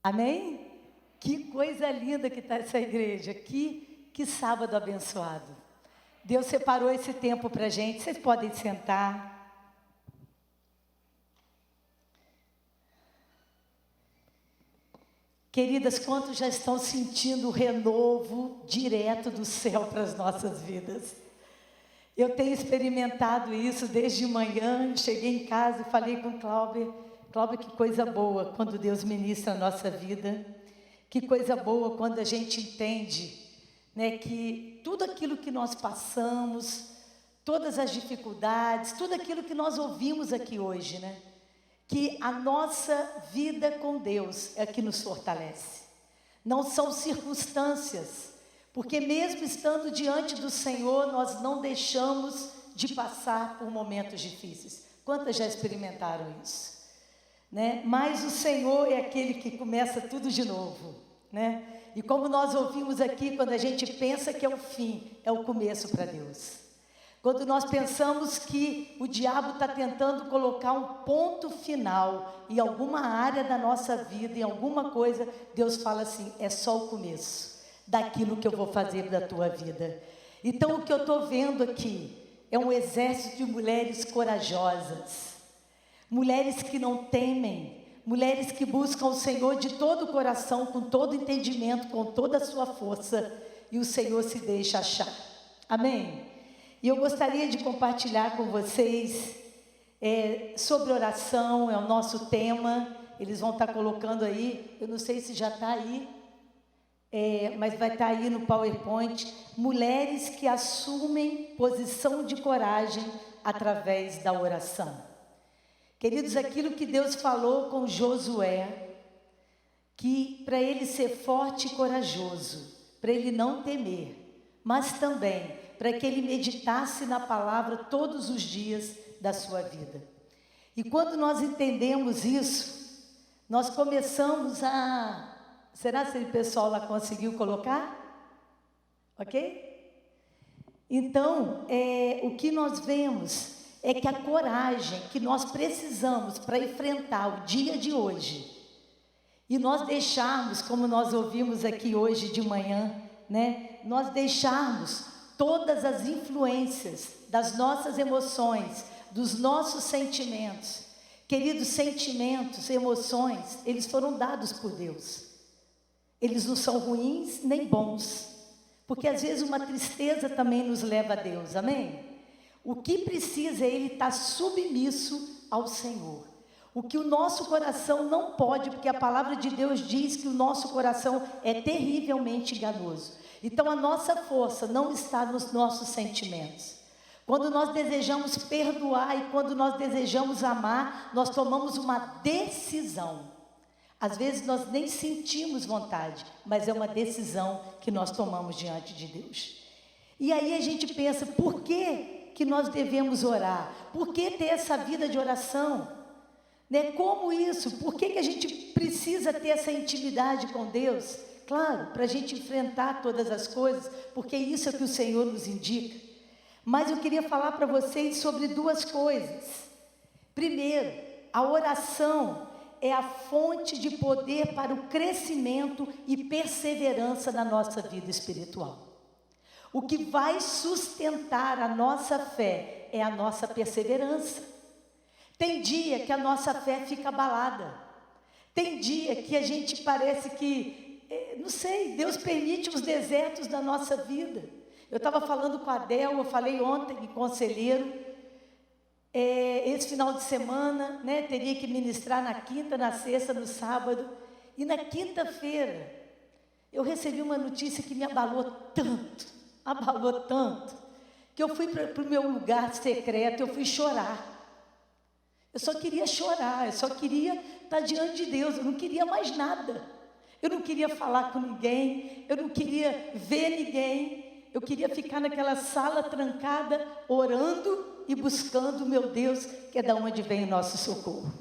Amém? Que coisa linda que está essa igreja. Que sábado abençoado. Deus separou esse tempo para a gente. Vocês podem sentar. Queridas, quantos já estão sentindo o renovo direto do céu para as nossas vidas? Eu tenho experimentado isso desde manhã. Cheguei em casa e falei com o Cláudio. Cláudio, que coisa boa quando Deus ministra a nossa vida. Que coisa boa quando a gente entende, né, que tudo aquilo que nós passamos, todas as dificuldades, tudo aquilo que nós ouvimos aqui hoje, né? Que a nossa vida com Deus é que nos fortalece. Não são circunstâncias, porque mesmo estando diante do Senhor, nós não deixamos de passar por momentos difíceis. Quantas já experimentaram isso? Né? Mas o Senhor é aquele que começa tudo de novo, né? E como nós ouvimos aqui, quando a gente pensa que é o fim, é o começo para Deus. Quando nós pensamos que o diabo está tentando colocar um ponto final em alguma área da nossa vida, em alguma coisa, Deus fala assim, é só o começo daquilo que eu vou fazer da tua vida. Então o que eu estou vendo aqui é um exército de mulheres corajosas, mulheres que não temem, mulheres que buscam o Senhor de todo o coração, com todo entendimento, com toda a sua força, e o Senhor se deixa achar. Amém? E eu gostaria de compartilhar com vocês sobre oração, é o nosso tema. Eles vão estar colocando aí, eu não sei se já está aí, mas vai estar aí no PowerPoint, mulheres que assumem posição de coragem através da oração. Queridos, aquilo que Deus falou com Josué, que para ele ser forte e corajoso, para ele não temer, mas também para que ele meditasse na palavra todos os dias da sua vida. E quando nós entendemos isso, nós começamos a... Será que o pessoal lá conseguiu colocar? Ok? Então, o que nós vemos é que a coragem que nós precisamos para enfrentar o dia de hoje, e nós deixarmos, como nós ouvimos aqui hoje de manhã, né? Nós deixarmos todas as influências das nossas emoções, dos nossos sentimentos. Queridos, sentimentos, emoções, eles foram dados por Deus. Eles não são ruins nem bons, porque às vezes uma tristeza também nos leva a Deus, amém? O que precisa é ele estar submisso ao Senhor. O que o nosso coração não pode, porque a palavra de Deus diz que o nosso coração é terrivelmente enganoso. Então a nossa força não está nos nossos sentimentos. Quando nós desejamos perdoar e quando nós desejamos amar, nós tomamos uma decisão. Às vezes nós nem sentimos vontade, mas é uma decisão que nós tomamos diante de Deus. E aí a gente pensa, por que nós devemos orar? Por que ter essa vida de oração? Né? Como isso? Por que a gente precisa ter essa intimidade com Deus? Claro, para a gente enfrentar todas as coisas, porque isso é que o Senhor nos indica. Mas eu queria falar para vocês sobre duas coisas. Primeiro, a oração é a fonte de poder para o crescimento e perseverança na nossa vida espiritual. O que vai sustentar a nossa fé é a nossa perseverança. Tem dia que a nossa fé fica abalada. Tem dia que a gente parece que, não sei, Deus permite os desertos da nossa vida. Eu estava falando com a Adel, eu falei ontem em conselheiro, esse final de semana, né, teria que ministrar na quinta, na sexta, no sábado. E na quinta-feira, eu recebi uma notícia que me abalou tanto, que eu fui para o meu lugar secreto, eu fui chorar. Eu só queria chorar, eu só queria estar diante de Deus, eu não queria mais nada. Eu não queria falar com ninguém, eu não queria ver ninguém, eu queria ficar naquela sala trancada, orando e buscando o meu Deus, que é da onde vem o nosso socorro.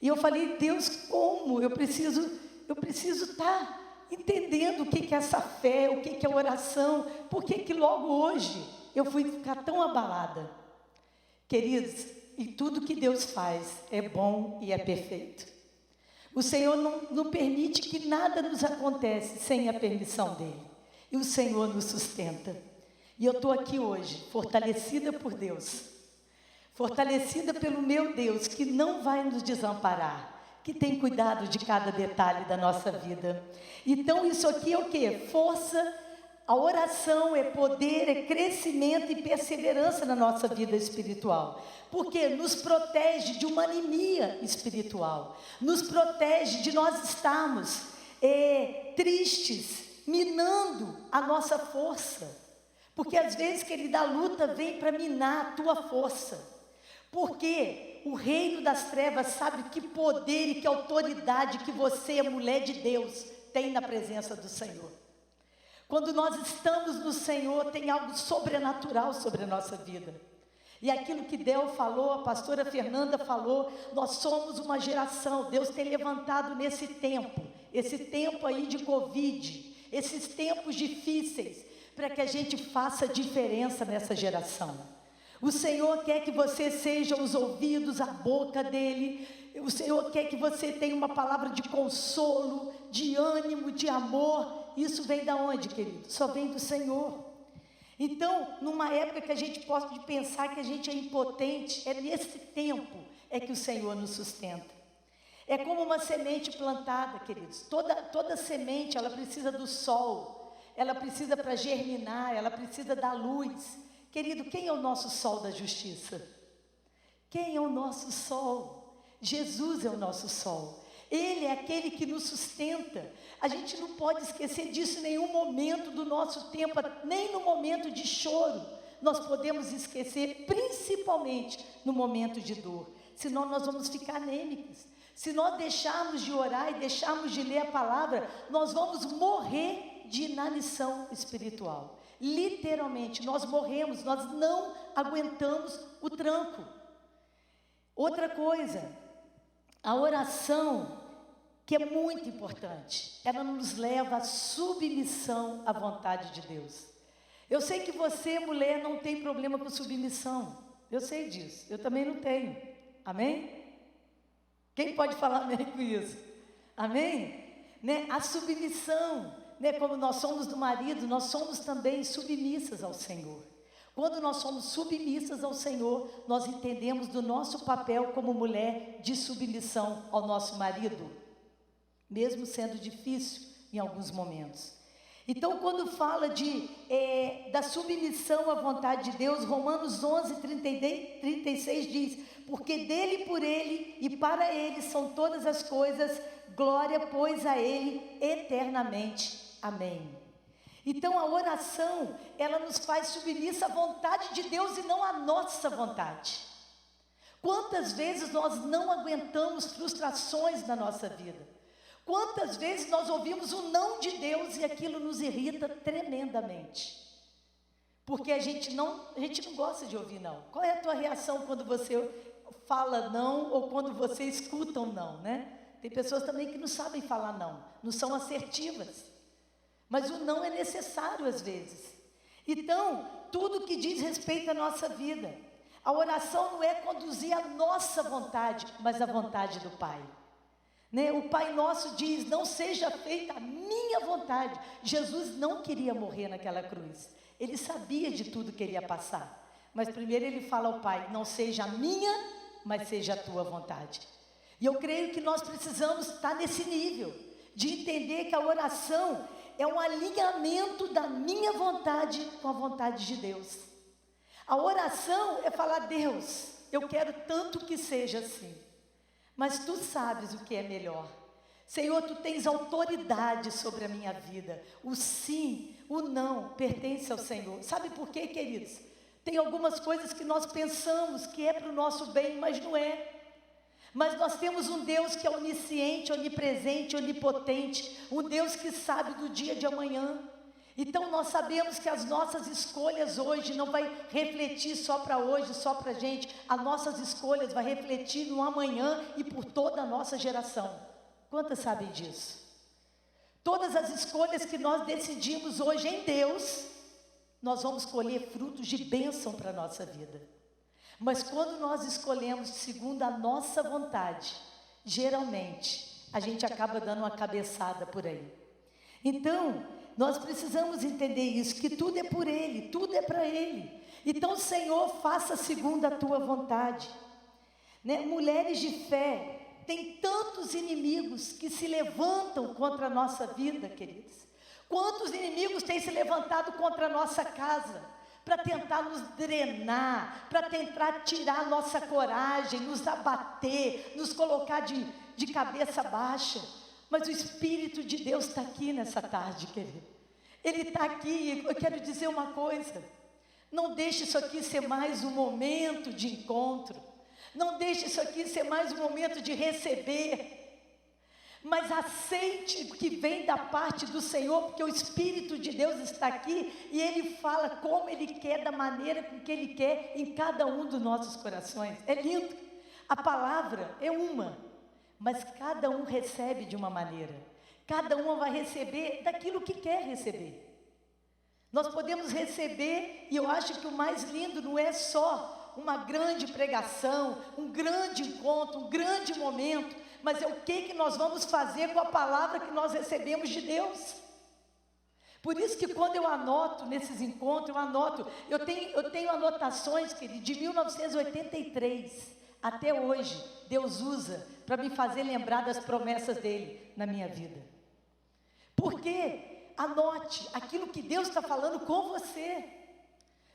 E eu falei, Deus, como? Eu preciso estar entendendo o que é essa fé, o que é oração, por que logo hoje eu fui ficar tão abalada? Queridos, e tudo que Deus faz é bom e é perfeito. O Senhor não permite que nada nos acontece sem a permissão dEle. E o Senhor nos sustenta. E eu estou aqui hoje, fortalecida por Deus. Fortalecida pelo meu Deus, que não vai nos desamparar. Que tem cuidado de cada detalhe da nossa vida. Então isso aqui é o quê? Força. A oração é poder, é crescimento e perseverança na nossa vida espiritual. Porque nos protege de uma anemia espiritual. Nos protege de nós estarmos tristes, minando a nossa força. Porque às vezes, querido, a luta vem para minar a tua força. Porque o reino das trevas sabe que poder e que autoridade que você, mulher de Deus, tem na presença do Senhor. Quando nós estamos no Senhor, tem algo sobrenatural sobre a nossa vida. E aquilo que Del falou, a pastora Fernanda falou, nós somos uma geração, Deus tem levantado nesse tempo, esse tempo aí de Covid, esses tempos difíceis, para que a gente faça diferença nessa geração. O Senhor quer que você seja os ouvidos, a boca dEle. O Senhor quer que você tenha uma palavra de consolo, de ânimo, de amor. Isso vem da onde, querido? Só vem do Senhor. Então, numa época que a gente pode pensar que a gente é impotente, é nesse tempo que o Senhor nos sustenta. É como uma semente plantada, queridos. Toda semente, ela precisa do sol. Ela precisa para germinar, ela precisa da luz. Querido, quem é o nosso sol da justiça? Quem é o nosso sol? Jesus é o nosso sol. Ele é aquele que nos sustenta. A gente não pode esquecer disso em nenhum momento do nosso tempo, nem no momento de choro. Nós podemos esquecer, principalmente no momento de dor. Senão nós vamos ficar anêmicos. Se nós deixarmos de orar e deixarmos de ler a palavra, nós vamos morrer de inanição espiritual. Literalmente, nós morremos, nós não aguentamos o tranco. Outra coisa, a oração, que é muito importante, ela nos leva à submissão à vontade de Deus. Eu sei que você, mulher, não tem problema com submissão. Eu sei disso, eu também não tenho. Amém? Quem pode falar amém com isso? Amém? Né? A submissão, né? Como nós somos do marido, nós somos também submissas ao Senhor. Quando nós somos submissas ao Senhor, nós entendemos do nosso papel como mulher de submissão ao nosso marido, mesmo sendo difícil em alguns momentos. Então, quando fala da submissão à vontade de Deus, Romanos 11, 36 diz: porque dele, por ele e para ele são todas as coisas, glória, pois, a ele eternamente. Amém. Então a oração, ela nos faz submissa à vontade de Deus e não à nossa vontade. Quantas vezes nós não aguentamos frustrações na nossa vida? Quantas vezes nós ouvimos o não de Deus e aquilo nos irrita tremendamente? Porque a gente não gosta de ouvir não. Qual é a tua reação quando você fala não ou quando você escuta um não, né? Tem pessoas também que não sabem falar não são assertivas. Mas o não é necessário às vezes. Então, tudo que diz respeito à nossa vida. A oração não é conduzir a nossa vontade, mas a vontade do Pai. Né? O Pai Nosso diz, não seja feita a minha vontade. Jesus não queria morrer naquela cruz. Ele sabia de tudo que ele ia passar. Mas primeiro ele fala ao Pai, não seja a minha, mas seja a tua vontade. E eu creio que nós precisamos estar nesse nível, de entender que a oração é um alinhamento da minha vontade com a vontade de Deus. A oração é falar, Deus, eu quero tanto que seja assim, mas Tu sabes o que é melhor. Senhor, Tu tens autoridade sobre a minha vida. O sim, o não, pertence ao Senhor. Sabe por quê, queridos? Tem algumas coisas que nós pensamos que é para o nosso bem, mas não é. Mas nós temos um Deus que é onisciente, onipresente, onipotente, um Deus que sabe do dia de amanhã. Então nós sabemos que as nossas escolhas hoje não vai refletir só para hoje, só para a gente. As nossas escolhas vai refletir no amanhã e por toda a nossa geração. Quantas sabem disso? Todas as escolhas que nós decidimos hoje em Deus, nós vamos colher frutos de bênção para a nossa vida. Mas quando nós escolhemos segundo a nossa vontade, geralmente a gente acaba dando uma cabeçada por aí. Então, nós precisamos entender isso, que tudo é por Ele, tudo é para Ele. Então, Senhor, faça segundo a Tua vontade. Né? Mulheres de fé, tem tantos inimigos que se levantam contra a nossa vida, queridos. Quantos inimigos têm se levantado contra a nossa casa, para tentar nos drenar, para tentar tirar a nossa coragem, nos abater, nos colocar de cabeça baixa. Mas o Espírito de Deus está aqui nessa tarde, querido. Ele está aqui. Eu quero dizer uma coisa: não deixe isso aqui ser mais um momento de encontro, não deixe isso aqui ser mais um momento de receber, mas aceite o que vem da parte do Senhor, porque o Espírito de Deus está aqui e Ele fala como Ele quer, da maneira com que Ele quer em cada um dos nossos corações. É lindo. A palavra é uma, mas cada um recebe de uma maneira. Cada um vai receber daquilo que quer receber. Nós podemos receber, e eu acho que o mais lindo não é só uma grande pregação, um grande encontro, um grande momento, mas é o que nós vamos fazer com a palavra que nós recebemos de Deus. Por isso que quando eu anoto nesses encontros, eu tenho anotações, querido, de 1983 até hoje, Deus usa para me fazer lembrar das promessas dEle na minha vida. Porque anote aquilo que Deus está falando com você.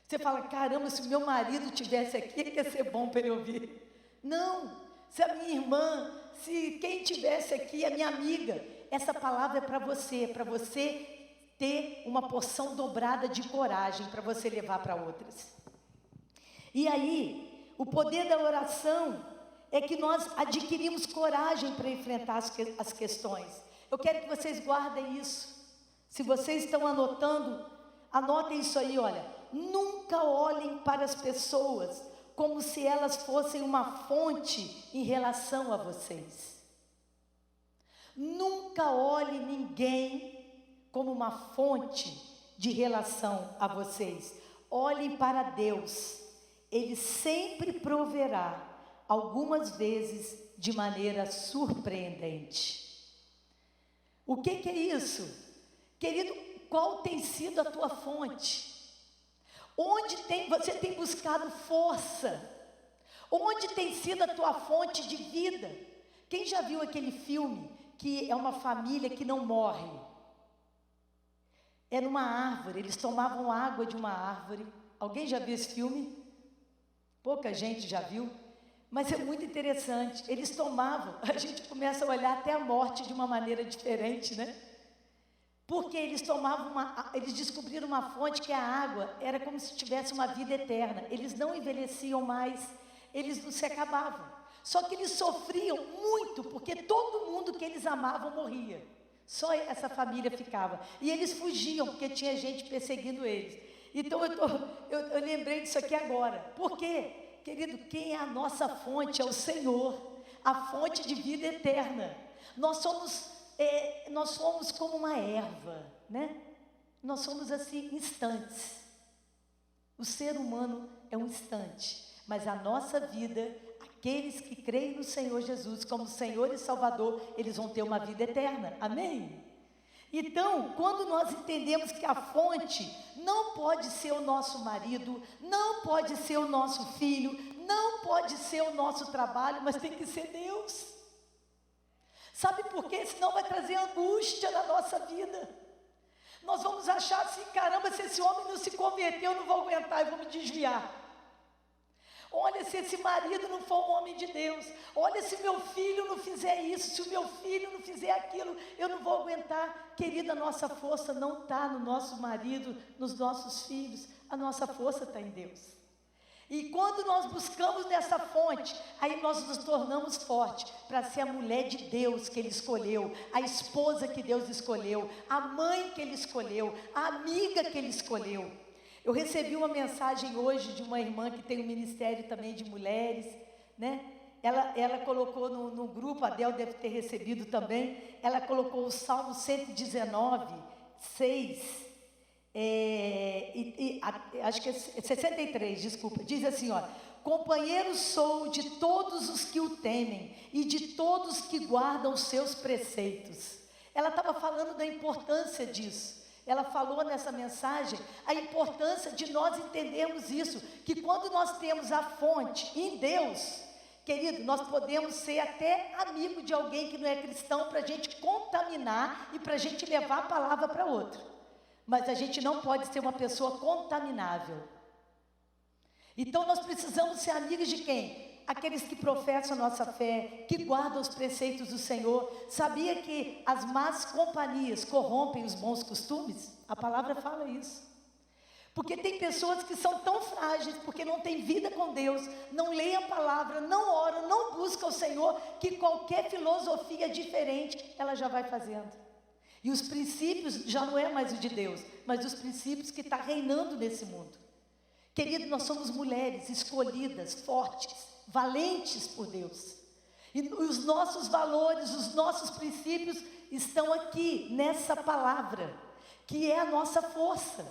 Você fala, caramba, se o meu marido estivesse aqui, ia ser bom para ele ouvir. Não, se a minha irmã, se quem estivesse aqui, a minha amiga, essa palavra é para você ter uma porção dobrada de coragem para você levar para outras. E aí, o poder da oração é que nós adquirimos coragem para enfrentar as questões. Eu quero que vocês guardem isso. Se vocês estão anotando, anotem isso aí, olha. Nunca olhem para as pessoas como se elas fossem uma fonte em relação a vocês. Nunca olhe ninguém como uma fonte de relação a vocês. Olhem para Deus. Ele sempre proverá, algumas vezes de maneira surpreendente. O que é isso? Querido, qual tem sido a tua fonte? Onde você tem buscado força? Onde tem sido a tua fonte de vida? Quem já viu aquele filme que é uma família que não morre? Era uma árvore, eles tomavam água de uma árvore. Alguém já viu esse filme? Pouca gente já viu, mas é muito interessante. Eles tomavam, a gente começa a olhar até a morte de uma maneira diferente, né? Porque eles descobriram uma fonte que a água era como se tivesse uma vida eterna. Eles não envelheciam mais, eles não se acabavam. Só que eles sofriam muito, porque todo mundo que eles amavam morria. Só essa família ficava. E eles fugiam, porque tinha gente perseguindo eles. Então eu lembrei disso aqui agora. Por quê? Querido, quem é a nossa fonte? É o Senhor, a fonte de vida eterna. Nós somos como uma erva, né? Nós somos assim, instantes. O ser humano é um instante, mas a nossa vida, aqueles que creem no Senhor Jesus como Senhor e Salvador, eles vão ter uma vida eterna, amém? Então, quando nós entendemos que a fonte não pode ser o nosso marido, não pode ser o nosso filho, não pode ser o nosso trabalho, mas tem que ser Deus. Sabe por quê? Senão vai trazer angústia na nossa vida. Nós vamos achar assim, caramba, se esse homem não se converteu, eu não vou aguentar, eu vou me desviar. Olha, se esse marido não for um homem de Deus, olha, se meu filho não fizer isso, se o meu filho não fizer aquilo, eu não vou aguentar. Querida, a nossa força não está no nosso marido, nos nossos filhos, a nossa força está em Deus. E quando nós buscamos nessa fonte, aí nós nos tornamos fortes para ser a mulher de Deus que Ele escolheu, a esposa que Deus escolheu, a mãe que Ele escolheu, a amiga que Ele escolheu. Eu recebi uma mensagem hoje de uma irmã que tem um ministério também de mulheres, né? Ela colocou no grupo, a Del deve ter recebido também, ela colocou o Salmo 119, 6, acho que é 63, desculpa, diz assim, ó: companheiro sou de todos os que o temem e de todos que guardam os seus preceitos. Ela estava falando da importância disso. Ela falou nessa mensagem a importância de nós entendermos isso, que quando nós temos a fonte em Deus, querido, nós podemos ser até amigo de alguém que não é cristão, para a gente contaminar e para a gente levar a palavra para outro. Mas a gente não pode ser uma pessoa contaminável. Então nós precisamos ser amigos de quem? Aqueles que professam a nossa fé, que guardam os preceitos do Senhor. Sabia que as más companhias corrompem os bons costumes? A palavra fala isso. Porque tem pessoas que são tão frágeis, porque não têm vida com Deus, não leem a palavra, não oram, não buscam o Senhor, que qualquer filosofia diferente, ela já vai fazendo. E os princípios já não é mais o de Deus, mas os princípios que está reinando nesse mundo. Querido, nós somos mulheres escolhidas, fortes, valentes por Deus. E os nossos valores, os nossos princípios estão aqui, nessa palavra, que é a nossa força.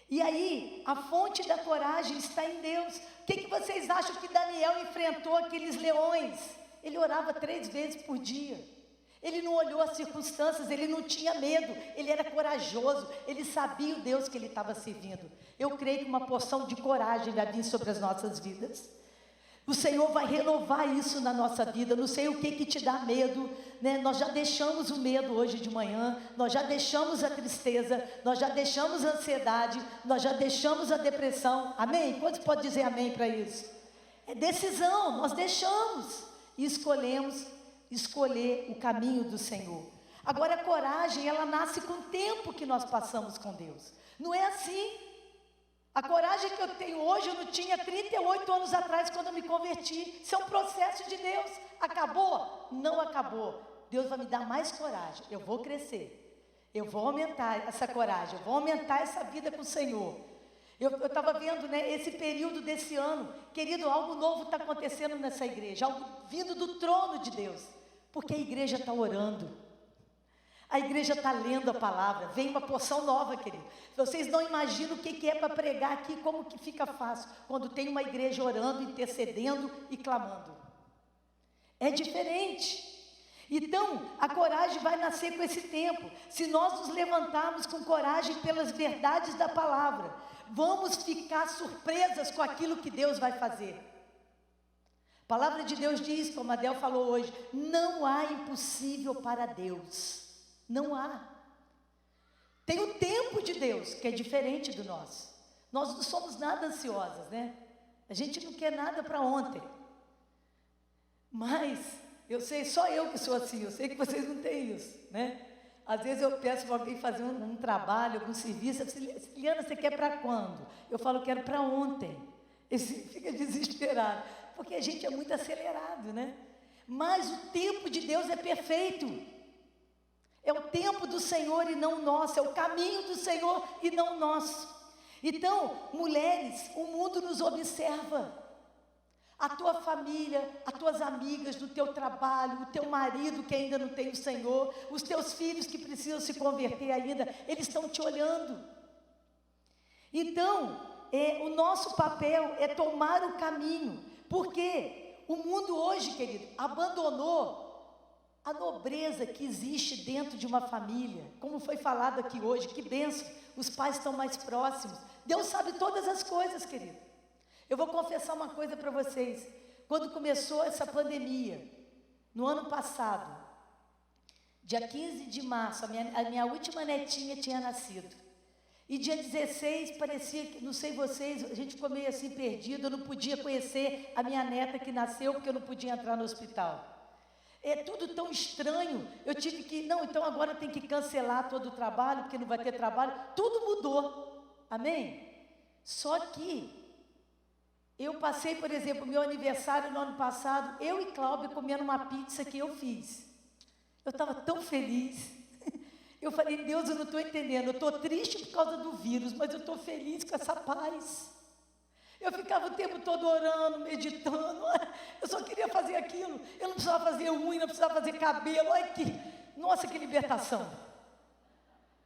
E aí, a fonte da coragem está em Deus. O que vocês acham que Daniel enfrentou aqueles leões? Ele orava 3 vezes por dia. Ele não olhou as circunstâncias, ele não tinha medo, ele era corajoso, ele sabia o Deus que ele estava servindo. Eu creio que uma porção de coragem vai vir sobre as nossas vidas. O Senhor vai renovar isso na nossa vida. Não sei o que te dá medo, né? Nós já deixamos o medo hoje de manhã, nós já deixamos a tristeza, nós já deixamos a ansiedade, nós já deixamos a depressão. Amém? Quantos podem dizer amém para isso? É decisão, nós deixamos e escolhemos escolher o caminho do Senhor. Agora a coragem, ela nasce com o tempo que nós passamos com Deus. Não é assim. A coragem que eu tenho hoje, eu não tinha 38 anos atrás, quando eu me converti. Isso é um processo de Deus. Acabou? Não acabou. Deus vai me dar mais coragem. Eu vou crescer. Eu vou aumentar essa coragem. Eu vou aumentar essa vida com o Senhor. Eu estava vendo, né, esse período desse ano. Querido, algo novo está acontecendo nessa igreja. Algo vindo do trono de Deus. Porque a igreja está orando. A igreja está lendo a palavra. Vem uma porção nova, querido. Vocês não imaginam o que é para pregar aqui, como que fica fácil, quando tem uma igreja orando, intercedendo e clamando. É diferente. Então, a coragem vai nascer com esse tempo. Se nós nos levantarmos com coragem pelas verdades da palavra, vamos ficar surpresas com aquilo que Deus vai fazer. A palavra de Deus diz, como a Adel falou hoje, não há impossível para Deus. Não há. Tem o tempo de Deus, que é diferente do nosso. Nós não somos nada ansiosas, né? A gente não quer nada para ontem. Mas, eu sei, só eu que sou assim, eu sei que vocês não têm isso, né? Às vezes eu peço para alguém fazer um trabalho, algum serviço, Liana, você quer para quando? Eu falo, quero para ontem. Ele fica desesperado, porque a gente é muito acelerado, né? Mas o tempo de Deus é perfeito. É o tempo do Senhor e não nosso, é o caminho do Senhor e não nosso. Então, mulheres, o mundo nos observa. A tua família, as tuas amigas do teu trabalho, o teu marido que ainda não tem o Senhor, os teus filhos que precisam se converter ainda, eles estão te olhando. Então, o nosso papel é tomar o caminho, porque o mundo hoje, querido, abandonou a nobreza que existe dentro de uma família, como foi falado aqui hoje, que bênção, os pais estão mais próximos. Deus sabe todas as coisas, querido. Eu vou confessar uma coisa para vocês. Quando começou essa pandemia, no ano passado, dia 15 de março, a minha última netinha tinha nascido. E dia 16, parecia que, não sei vocês, a gente ficou meio assim perdido, eu não podia conhecer a minha neta que nasceu, porque eu não podia entrar no hospital. É tudo tão estranho, eu tive que, não, então agora tem que cancelar todo o trabalho, porque não vai ter trabalho, tudo mudou, amém? Só que, eu passei, por exemplo, meu aniversário no ano passado, eu e Cláudia comendo uma pizza que eu fiz. Eu estava tão feliz. Eu falei, Deus, eu não estou entendendo, eu estou triste por causa do vírus, mas eu estou feliz com essa paz. Eu ficava o tempo todo orando, meditando, eu só queria fazer aquilo, eu não precisava fazer unha, não precisava fazer cabelo, olha que, nossa, que libertação.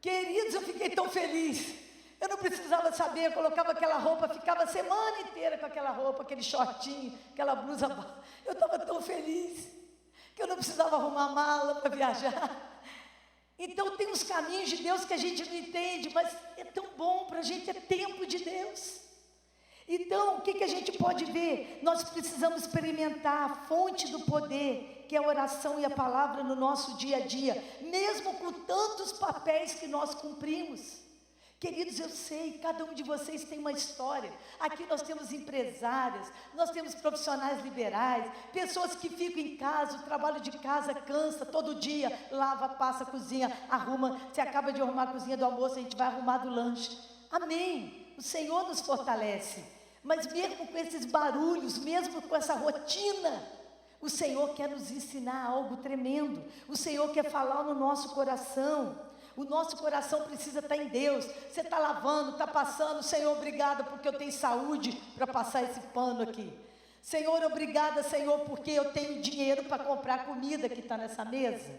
Queridos, eu fiquei tão feliz. Eu não precisava saber, eu colocava aquela roupa, ficava a semana inteira com aquela roupa, aquele shortinho, aquela blusa. Eu estava tão feliz que eu não precisava arrumar mala para viajar. Então tem uns caminhos de Deus que a gente não entende, mas é tão bom para a gente, é tempo de Deus. Então, o que a gente pode ver? Nós precisamos experimentar a fonte do poder, que é a oração e a palavra no nosso dia a dia, mesmo com tantos papéis que nós cumprimos. Queridos, eu sei, cada um de vocês tem uma história. Aqui nós temos empresárias, nós temos profissionais liberais, pessoas que ficam em casa, o trabalho de casa cansa todo dia, lava, passa, cozinha, arruma. Você acaba de arrumar a cozinha do almoço, a gente vai arrumar do lanche. Amém. O Senhor nos fortalece. Mas mesmo com esses barulhos, mesmo com essa rotina, o Senhor quer nos ensinar algo tremendo. O Senhor quer falar no nosso coração. O nosso coração precisa estar em Deus. Você está lavando, está passando, Senhor, obrigada porque eu tenho saúde para passar esse pano aqui. Senhor, obrigada, Senhor, porque eu tenho dinheiro para comprar a comida que está nessa mesa.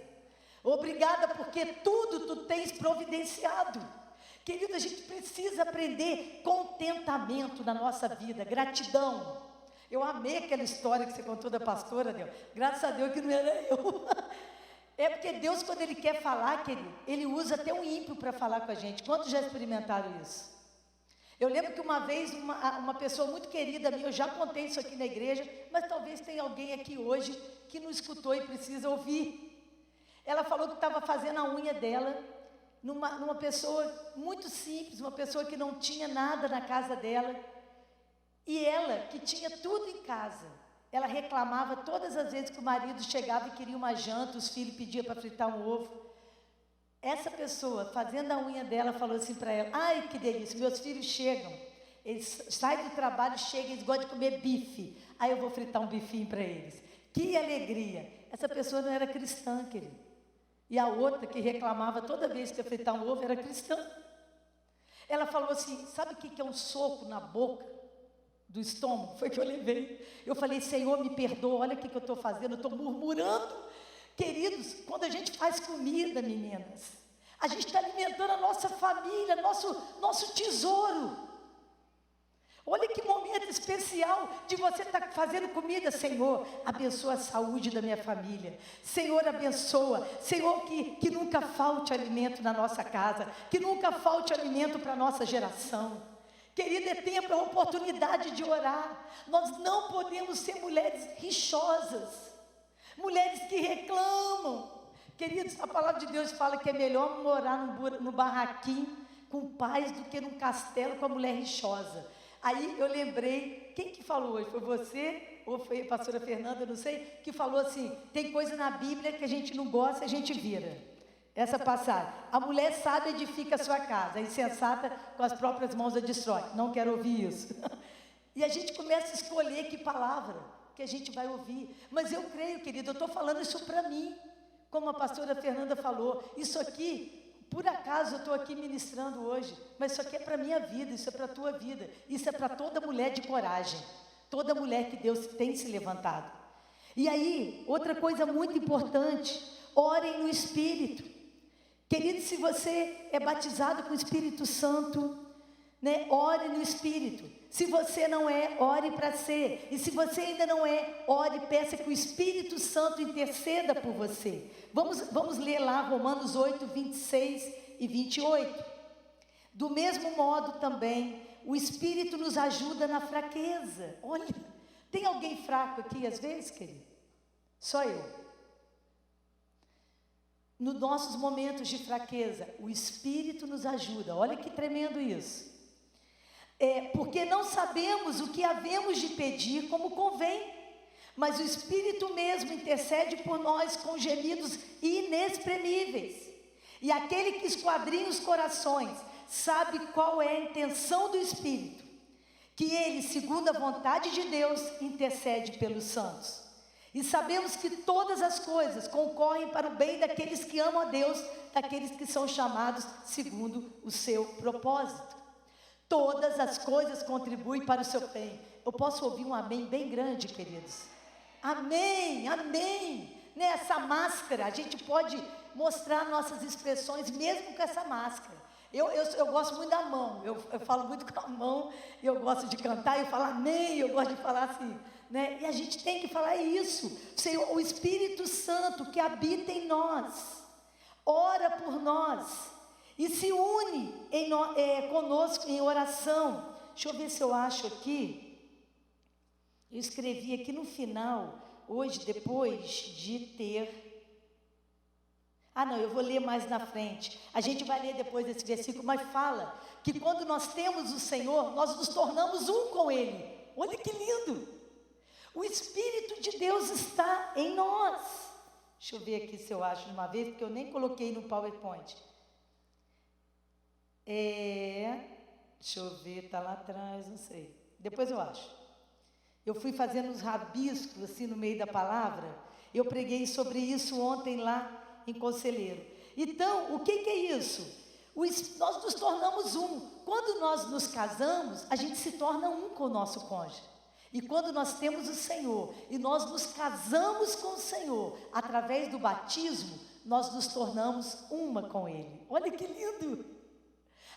Obrigada porque tudo tu tens providenciado. Querido, a gente precisa aprender contentamento na nossa vida, gratidão. Eu amei aquela história que você contou da pastora, Deus. Graças a Deus que não era eu. É porque Deus, quando Ele quer falar, querido, Ele usa até um ímpio para falar com a gente. Quantos já experimentaram isso? Eu lembro que uma vez, uma pessoa muito querida minha, eu já contei isso aqui na igreja, mas talvez tenha alguém aqui hoje que não escutou e precisa ouvir. Ela falou que estava fazendo a unha dela, numa pessoa muito simples, uma pessoa que não tinha nada na casa dela, e ela, que tinha tudo em casa, ela reclamava todas as vezes que o marido chegava e queria uma janta, os filhos pediam para fritar um ovo. Essa pessoa, fazendo a unha dela, falou assim para ela: ai, que delícia, meus filhos chegam, eles saem do trabalho, chegam, eles gostam de comer bife, aí eu vou fritar um bifinho para eles. Que alegria! Essa pessoa não era cristã, querido. E a outra que reclamava toda vez que ia fritar um ovo era cristã. Ela falou assim: sabe o que é um soco na boca do estômago? Foi que eu levei. Eu falei: Senhor, me perdoa, olha o que eu estou fazendo, eu estou murmurando. Queridos, quando a gente faz comida, meninas, a gente está alimentando a nossa família, nosso tesouro. Olha que momento especial de você estar fazendo comida. Senhor, abençoa a saúde da minha família. Senhor, abençoa. Senhor, que nunca falte alimento na nossa casa, que nunca falte alimento para a nossa geração. Querida, é tempo, é uma oportunidade de orar. Nós não podemos ser mulheres rixosas, mulheres que reclamam. Queridos, a palavra de Deus fala que é melhor morar no barraquinho com paz do que num castelo com a mulher rixosa. Aí eu lembrei, quem que falou hoje? Foi você ou foi a pastora Fernanda, eu não sei, que falou assim: tem coisa na Bíblia que a gente não gosta, a gente vira. Essa passagem: a mulher sábia edifica a sua casa, a insensata com as próprias mãos a destrói. Não quero ouvir isso. E a gente começa a escolher que palavra que a gente vai ouvir. Mas eu creio, querido, eu estou falando isso para mim, como a pastora Fernanda falou. Isso aqui, por acaso eu estou aqui ministrando hoje, mas isso aqui é para a minha vida, isso é para a tua vida, isso é para toda mulher de coragem, toda mulher que Deus tem se levantado. E aí, outra coisa muito importante: orem no Espírito. Querido, se você é batizado com o Espírito Santo, né, ore no Espírito. Se você não é, ore para ser. E se você ainda não é, ore, peça que o Espírito Santo interceda por você. Vamos ler lá Romanos 8, 26 e 28. Do mesmo modo também, o Espírito nos ajuda na fraqueza. Olha, tem alguém fraco aqui às vezes, querido? Só eu. Nos nossos momentos de fraqueza, o Espírito nos ajuda. Olha que tremendo isso. Porque não sabemos o que havemos de pedir como convém, mas o Espírito mesmo intercede por nós com gemidos inexprimíveis. E aquele que esquadrinha os corações sabe qual é a intenção do Espírito, que ele, segundo a vontade de Deus, intercede pelos santos. E sabemos que todas as coisas concorrem para o bem daqueles que amam a Deus, daqueles que são chamados segundo o seu propósito. Todas as coisas contribuem para o seu bem. Eu posso ouvir um amém bem grande, queridos? Amém, amém. Nessa máscara, a gente pode mostrar nossas expressões, mesmo com essa máscara. Eu gosto muito da mão, eu falo muito com a mão, eu gosto de cantar, eu falo amém, eu gosto de falar assim, né? E a gente tem que falar isso. Senhor, o Espírito Santo que habita em nós, ora por nós e se une conosco em oração. Deixa eu ver se eu acho aqui. Eu escrevi aqui no final, hoje, depois de ter... não, eu vou ler mais na frente. A gente vai ler depois desse versículo, mas fala que quando nós temos o Senhor, nós nos tornamos um com Ele. Olha que lindo! O Espírito de Deus está em nós. Deixa eu ver aqui se eu acho de uma vez, porque eu nem coloquei no PowerPoint. Deixa eu ver, está lá atrás, não sei. Depois eu acho. Eu fui fazendo uns rabiscos assim no meio da palavra. Eu preguei sobre isso ontem lá em Conselheiro. Então, o que é isso? Nós nos tornamos um. Quando nós nos casamos, a gente se torna um com o nosso cônjuge. E quando nós temos o Senhor, e nós nos casamos com o Senhor, através do batismo, nós nos tornamos uma com Ele. Olha que lindo!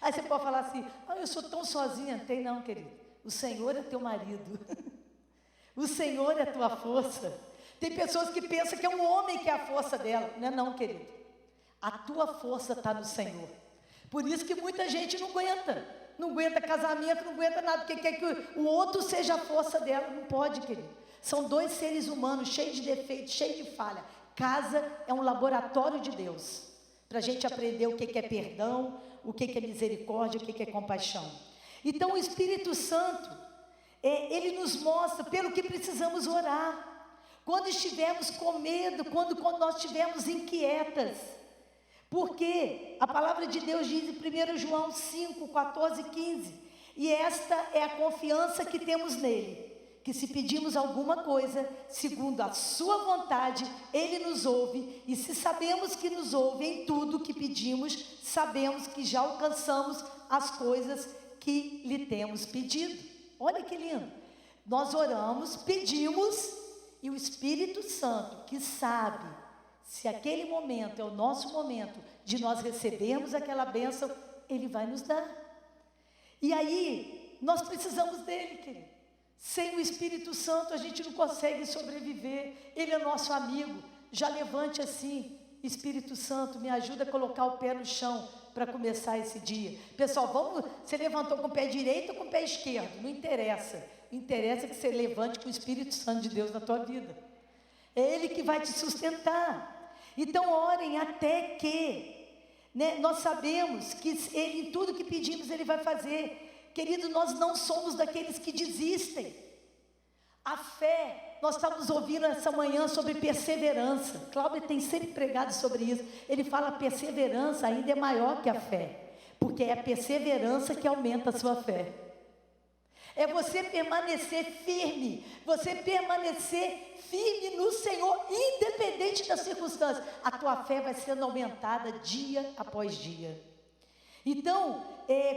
Aí você pode falar assim, eu sou tão sozinha. Tem não, querido. O Senhor é teu marido. O Senhor é a tua força. Tem pessoas que pensam que é um homem que é a força dela. Não é não, querido. A tua força está no Senhor. Por isso que muita gente não aguenta. Não aguenta casamento, não aguenta nada, porque quer que o outro seja a força dela. Não pode, querido. São dois seres humanos, cheios de defeitos, cheios de falha. Casa é um laboratório de Deus. Para a gente aprender o que é perdão, o que é misericórdia, o que é compaixão. Então o Espírito Santo, ele nos mostra pelo que precisamos orar. Quando estivermos com medo, quando nós estivermos inquietas. Porque a palavra de Deus diz em 1 João 5, 14 e 15. E esta é a confiança que temos nele. Que se pedimos alguma coisa, segundo a sua vontade, ele nos ouve. E se sabemos que nos ouve em tudo que pedimos, sabemos que já alcançamos as coisas que lhe temos pedido. Olha que lindo. Nós oramos, pedimos... E o Espírito Santo, que sabe se aquele momento é o nosso momento de nós recebermos aquela bênção, ele vai nos dar. E aí, nós precisamos dele, querido. Sem o Espírito Santo, a gente não consegue sobreviver. Ele é nosso amigo. Já levante assim, Espírito Santo, me ajuda a colocar o pé no chão para começar esse dia. Pessoal, você levantou com o pé direito ou com o pé esquerdo? Não interessa. Interessa que você levante com o Espírito Santo de Deus na tua vida. É Ele que vai te sustentar. Então orem até que, né, nós sabemos que Ele, em tudo que pedimos, Ele vai fazer. Querido, nós não somos daqueles que desistem. A fé, nós estamos ouvindo essa manhã sobre perseverança. Cláudio tem sempre pregado sobre isso. Ele fala perseverança ainda é maior que a fé. Porque é a perseverança que aumenta a sua fé. É você permanecer firme, você permanecer firme no Senhor, independente das circunstâncias. A tua fé vai sendo aumentada dia após dia. Então,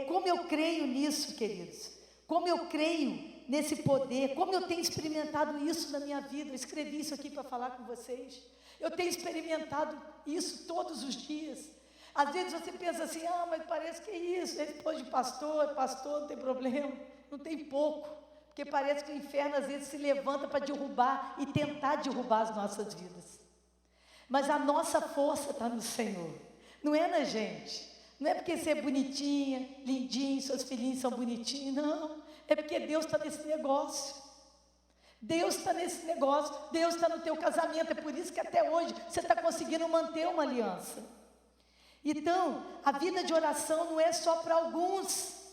como eu creio nisso, queridos, como eu creio nesse poder, como eu tenho experimentado isso na minha vida, eu escrevi isso aqui para falar com vocês. Eu tenho experimentado isso todos os dias. Às vezes você pensa assim, mas parece que é isso, ele depois de pastor, não tem problema. Não tem pouco, porque parece que o inferno às vezes se levanta para derrubar e tentar derrubar as nossas vidas. Mas a nossa força está no Senhor, não é na gente. Não é porque você é bonitinha, lindinho, seus filhinhos são bonitinhos, não. É porque Deus está nesse negócio. Deus está nesse negócio, Deus está no teu casamento. É por isso que até hoje você está conseguindo manter uma aliança. Então, a vida de oração não é só para alguns.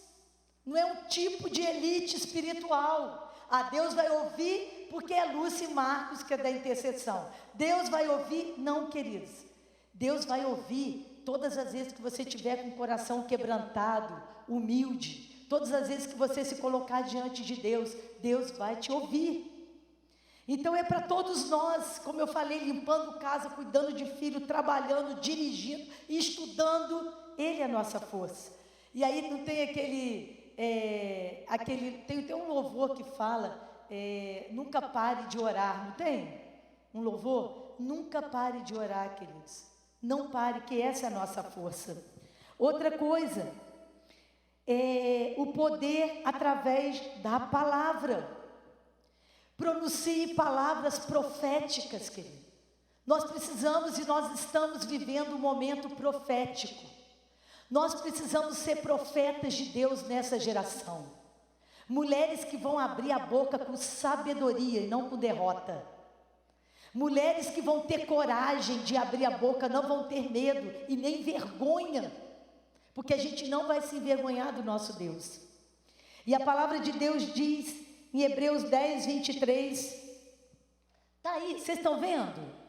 Não é um tipo de elite espiritual. Deus vai ouvir porque é Lúcia e Marcos que é da intercessão. Deus vai ouvir, não, queridos. Deus vai ouvir todas as vezes que você tiver com o coração quebrantado, humilde. Todas as vezes que você se colocar diante de Deus, Deus vai te ouvir. Então é para todos nós, como eu falei, limpando casa, cuidando de filho, trabalhando, dirigindo, estudando. Ele é a nossa força. E aí não tem tem um louvor que fala, nunca pare de orar, não tem? Um louvor? Nunca pare de orar, queridos. Não pare, que essa é a nossa força. Outra coisa, é o poder através da palavra. Pronuncie palavras proféticas, querido. Nós precisamos e nós estamos vivendo um momento profético. Nós precisamos ser profetas de Deus nessa geração. Mulheres que vão abrir a boca com sabedoria e não com derrota. Mulheres que vão ter coragem de abrir a boca, não vão ter medo e nem vergonha. Porque a gente não vai se envergonhar do nosso Deus. E a palavra de Deus diz em Hebreus 10, 23. Está aí, vocês estão vendo?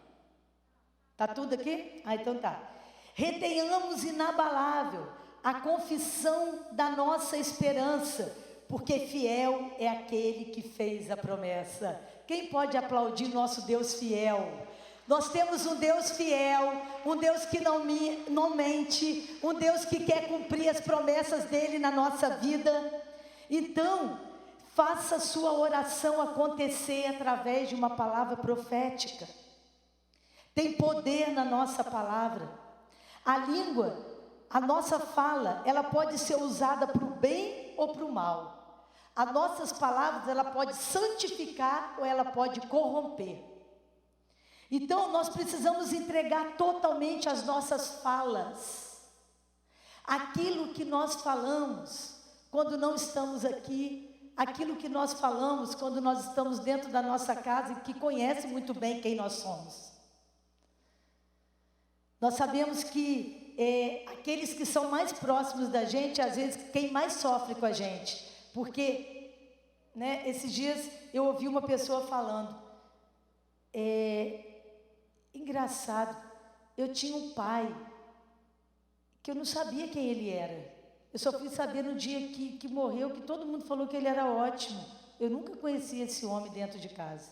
Está tudo aqui? Ah, então tá. Retenhamos inabalável a confissão da nossa esperança, porque fiel é aquele que fez a promessa. Quem pode aplaudir nosso Deus fiel? Nós temos um Deus fiel, um Deus que não mente, um Deus que quer cumprir as promessas dele na nossa vida. Então, faça sua oração acontecer através de uma palavra profética. Tem poder na nossa palavra. A língua, a nossa fala, ela pode ser usada para o bem ou para o mal. As nossas palavras, ela pode santificar ou ela pode corromper. Então, nós precisamos entregar totalmente as nossas falas. Aquilo que nós falamos quando não estamos aqui, aquilo que nós falamos quando nós estamos dentro da nossa casa e que conhece muito bem quem nós somos. Nós sabemos que aqueles que são mais próximos da gente, às vezes, quem mais sofre com a gente. Porque, né, esses dias eu ouvi uma pessoa falando, engraçado, eu tinha um pai que eu não sabia quem ele era. Eu só fui saber no dia que morreu, que todo mundo falou que ele era ótimo. Eu nunca conheci esse homem dentro de casa.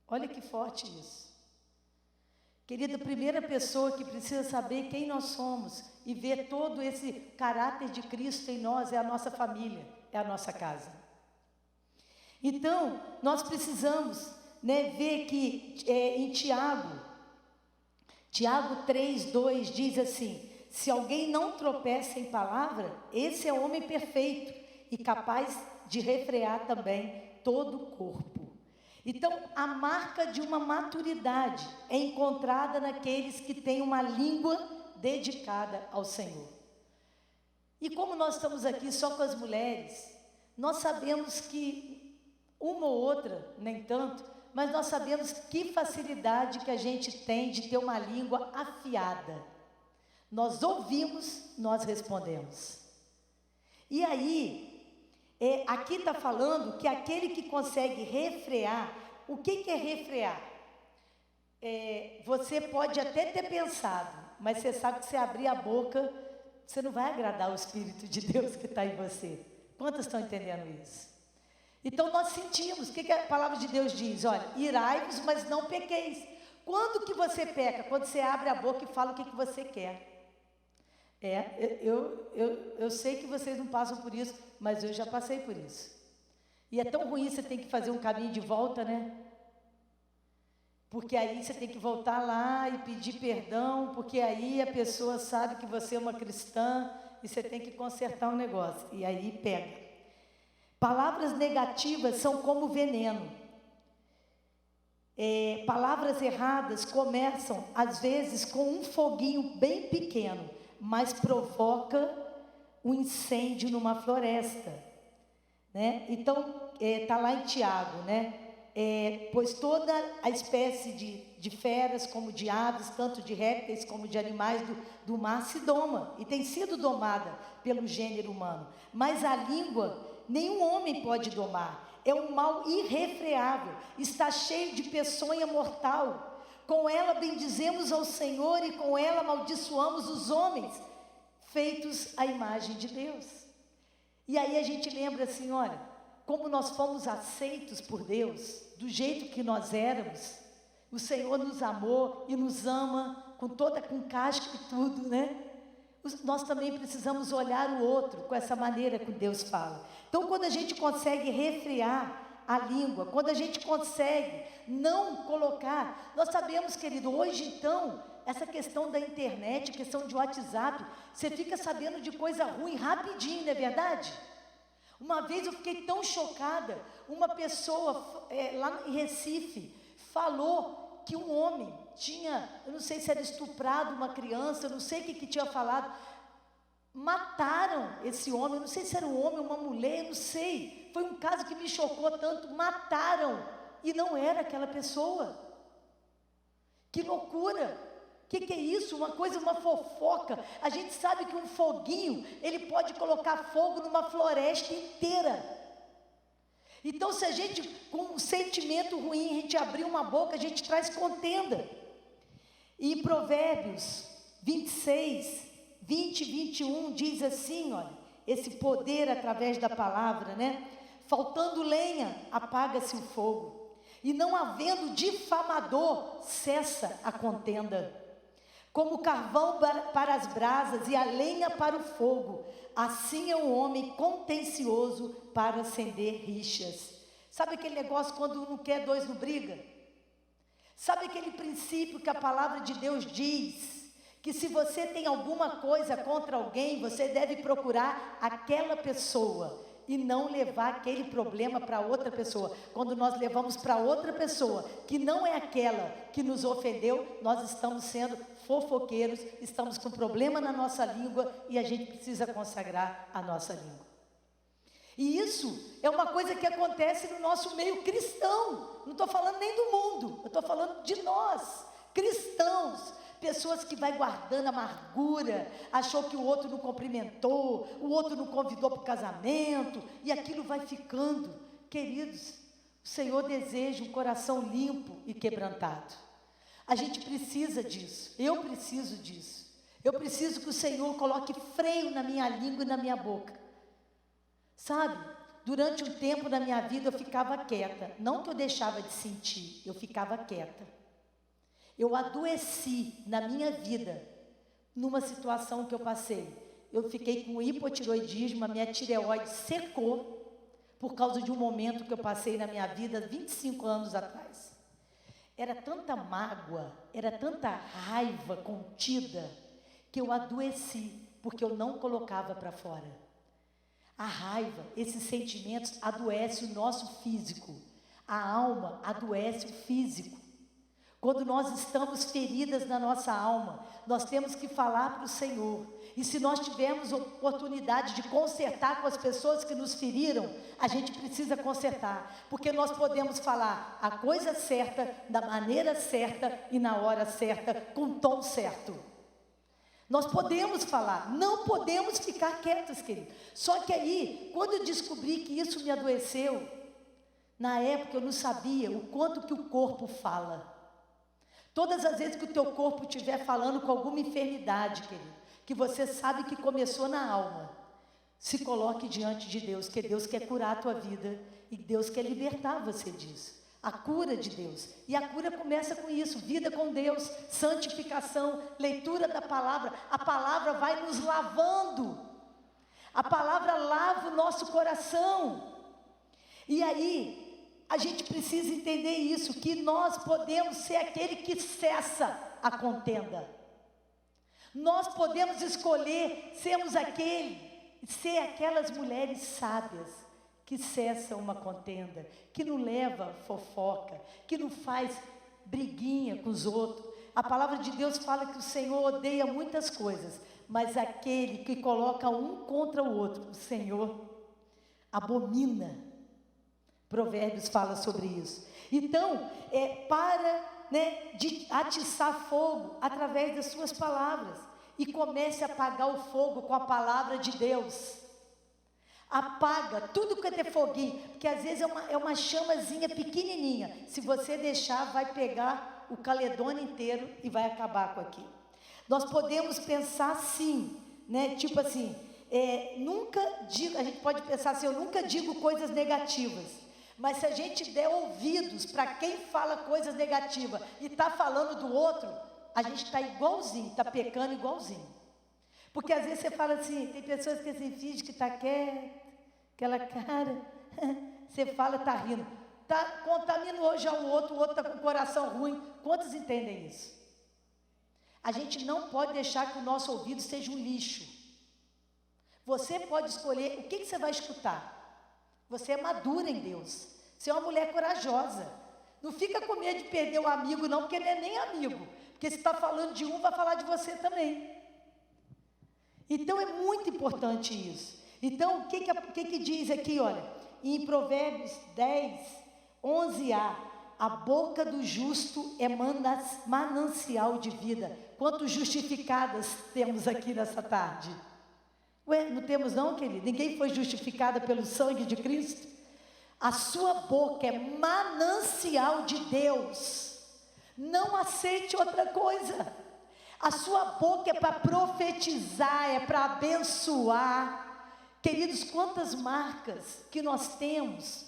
Olha que forte isso. Querida, a primeira pessoa que precisa saber quem nós somos e ver todo esse caráter de Cristo em nós é a nossa família, é a nossa casa. Então, nós precisamos, né, ver que em Tiago 3:2 diz assim: se alguém não tropeça em palavra, esse é o homem perfeito e capaz de refrear também todo o corpo. Então, a marca de uma maturidade é encontrada naqueles que têm uma língua dedicada ao Senhor. E como nós estamos aqui só com as mulheres, nós sabemos que uma ou outra, nem tanto, mas nós sabemos que facilidade que a gente tem de ter uma língua afiada. Nós ouvimos, nós respondemos. E aí, aqui está falando que aquele que consegue refrear, o que é refrear? Você pode até ter pensado, mas você sabe que se abrir a boca, você não vai agradar o Espírito de Deus que está em você. Quantas estão entendendo isso? Então nós sentimos, o que a palavra de Deus diz? Olha, irai-vos, mas não pequeis. Quando que você peca? Quando você abre a boca e fala o que você quer. Eu sei que vocês não passam por isso, mas eu já passei por isso. E é tão ruim, você tem que fazer um caminho de volta, né? Porque aí você tem que voltar lá e pedir perdão, porque aí a pessoa sabe que você é uma cristã e você tem que consertar um negócio. E aí pega. Palavras negativas são como veneno. Palavras erradas começam, às vezes, com um foguinho bem pequeno, mas provoca um incêndio numa floresta, né? Então, está lá em Tiago, né? Pois toda a espécie de feras, como de aves, tanto de répteis como de animais do mar, se doma, e tem sido domada pelo gênero humano. Mas a língua, nenhum homem pode domar, é um mal irrefreável, está cheio de peçonha mortal. Com ela bendizemos ao Senhor e com ela amaldiçoamos os homens, feitos à imagem de Deus. E aí a gente lembra assim, olha, como nós fomos aceitos por Deus, do jeito que nós éramos, o Senhor nos amou e nos ama com casca e tudo, né? Nós também precisamos olhar o outro com essa maneira que Deus fala. Então, quando a gente consegue refrear a língua, quando a gente consegue não colocar. Nós sabemos, querido, hoje então, essa questão da internet, questão de WhatsApp, você fica sabendo de coisa ruim rapidinho, não é verdade? Uma vez eu fiquei tão chocada, uma pessoa lá em Recife falou que um homem tinha, eu não sei se era estuprado uma criança, eu não sei o que tinha falado, mataram esse homem, eu não sei se era um homem ou uma mulher, eu não sei, foi um caso que me chocou tanto, mataram, e não era aquela pessoa. Que loucura! O que é isso? Uma coisa, uma fofoca. A gente sabe que um foguinho, ele pode colocar fogo numa floresta inteira. Então, se a gente, com um sentimento ruim, a gente abrir uma boca, a gente traz contenda. E Provérbios 26, 20 e 21 diz assim, olha, esse poder através da palavra, né? Faltando lenha, apaga-se o fogo. E não havendo difamador, cessa a contenda. Como o carvão para as brasas e a lenha para o fogo, assim é o homem contencioso para acender rixas. Sabe aquele negócio quando um não quer, dois não briga? Sabe aquele princípio que a palavra de Deus diz? Que se você tem alguma coisa contra alguém, você deve procurar aquela pessoa e não levar aquele problema para outra pessoa. Quando nós levamos para outra pessoa, que não é aquela que nos ofendeu, nós estamos sendo fofoqueiros, estamos com problema na nossa língua e a gente precisa consagrar a nossa língua. E isso é uma coisa que acontece no nosso meio cristão. Não estou falando nem do mundo, eu estou falando de nós, cristãos. Pessoas que vai guardando amargura, achou que o outro não cumprimentou, o outro não convidou para o casamento, e aquilo vai ficando. Queridos, o Senhor deseja um coração limpo e quebrantado. A gente precisa disso, eu preciso disso. Eu preciso que o Senhor coloque freio na minha língua e na minha boca. Sabe, durante um tempo na minha vida eu ficava quieta, não que eu deixava de sentir, eu ficava quieta. Eu adoeci na minha vida, numa situação que eu passei. Eu fiquei com hipotiroidismo, a minha tireoide secou, por causa de um momento que eu passei na minha vida, 25 anos atrás. Era tanta mágoa, era tanta raiva contida, que eu adoeci, porque eu não colocava para fora. A raiva, esses sentimentos, adoece o nosso físico. A alma adoece o físico. Quando nós estamos feridas na nossa alma, nós temos que falar para o Senhor. E se nós tivermos oportunidade de consertar com as pessoas que nos feriram, a gente precisa consertar. Porque nós podemos falar a coisa certa, da maneira certa e na hora certa, com o tom certo. Nós podemos falar, não podemos ficar quietos, querido. Só que aí, quando eu descobri que isso me adoeceu, na época eu não sabia o quanto que o corpo fala. Todas as vezes que o teu corpo estiver falando com alguma enfermidade, querido, que você sabe que começou na alma, se coloque diante de Deus, que Deus quer curar a tua vida e Deus quer libertar você disso. A cura de Deus. E a cura começa com isso, vida com Deus, santificação, leitura da palavra. A palavra vai nos lavando. A palavra lava o nosso coração. E aí, a gente precisa entender isso, que nós podemos ser aquele que cessa a contenda. Nós podemos escolher sermos ser aquelas mulheres sábias, que cessam uma contenda, que não leva fofoca, que não faz briguinha com os outros. A palavra de Deus fala que o Senhor odeia muitas coisas, mas aquele que coloca um contra o outro, o Senhor abomina. Provérbios fala sobre isso. Então, para de atiçar fogo através das suas palavras e comece a apagar o fogo com a palavra de Deus. Apaga tudo que é ter foguinho, porque às vezes é uma chamazinha pequenininha. Se você deixar, vai pegar o Caledônia inteiro e vai acabar com aquilo. Nós podemos pensar assim, né? Tipo assim, a gente pode pensar assim, eu nunca digo coisas negativas. Mas se a gente der ouvidos para quem fala coisas negativas e está falando do outro, a gente está igualzinho, está pecando igualzinho. Porque às vezes você fala assim, tem pessoas que assim, fingem que está quieto, aquela cara, Você fala, está rindo. Contamina hoje ao outro, o outro está com o coração ruim. Quantos entendem isso? A gente não pode deixar que o nosso ouvido seja um lixo. Você pode escolher o que você vai escutar. Você é madura em Deus. Você é uma mulher corajosa. Não fica com medo de perder o amigo, não, porque não é nem amigo. Porque se está falando de um, vai falar de você também. Então é muito importante isso. Então, o que diz aqui, olha, em Provérbios 10, 11a, a boca do justo é manancial de vida. Quantos justificadas temos aqui nessa tarde? Ué, não temos não, querido? Ninguém foi justificada pelo sangue de Cristo? A sua boca é manancial de Deus. Não aceite outra coisa. A sua boca é para profetizar, é para abençoar. Queridos, quantas marcas que nós temos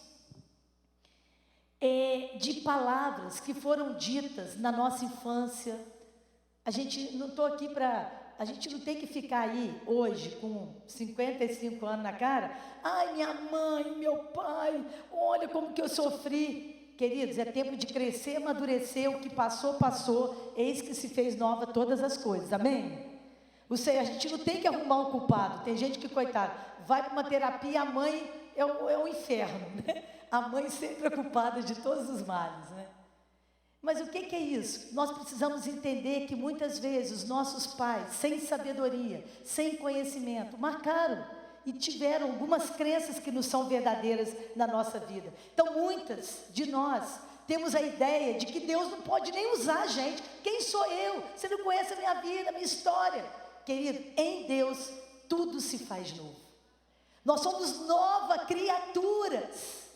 de palavras que foram ditas na nossa infância. A gente não estou aqui para... A gente não tem que ficar aí hoje com 55 anos na cara. Ai, minha mãe, meu pai, olha como que eu sofri. Queridos, é tempo de crescer, amadurecer. O que passou, passou. Eis que se fez nova todas as coisas. Amém? A gente não tem que arrumar um culpado. Tem gente que, coitado, vai para uma terapia, a mãe é um inferno, né? A mãe sempre preocupada de todos os males, né? Mas o que é isso? Nós precisamos entender que muitas vezes os nossos pais, sem sabedoria, sem conhecimento, marcaram e tiveram algumas crenças que não são verdadeiras na nossa vida. Então, muitas de nós temos a ideia de que Deus não pode nem usar a gente. Quem sou eu? Você não conhece a minha vida, a minha história. Querido, em Deus tudo se faz novo. Nós somos novas criaturas.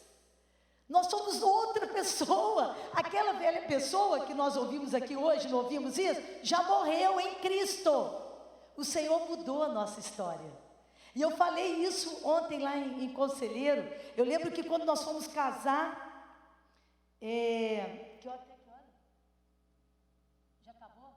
Nós somos outra pessoa. Aquela velha pessoa que nós ouvimos aqui hoje, não ouvimos isso? Já morreu em Cristo. O Senhor mudou a nossa história. E eu falei isso ontem lá em Conselheiro. Eu lembro que quando nós fomos casar, que hora? Já acabou?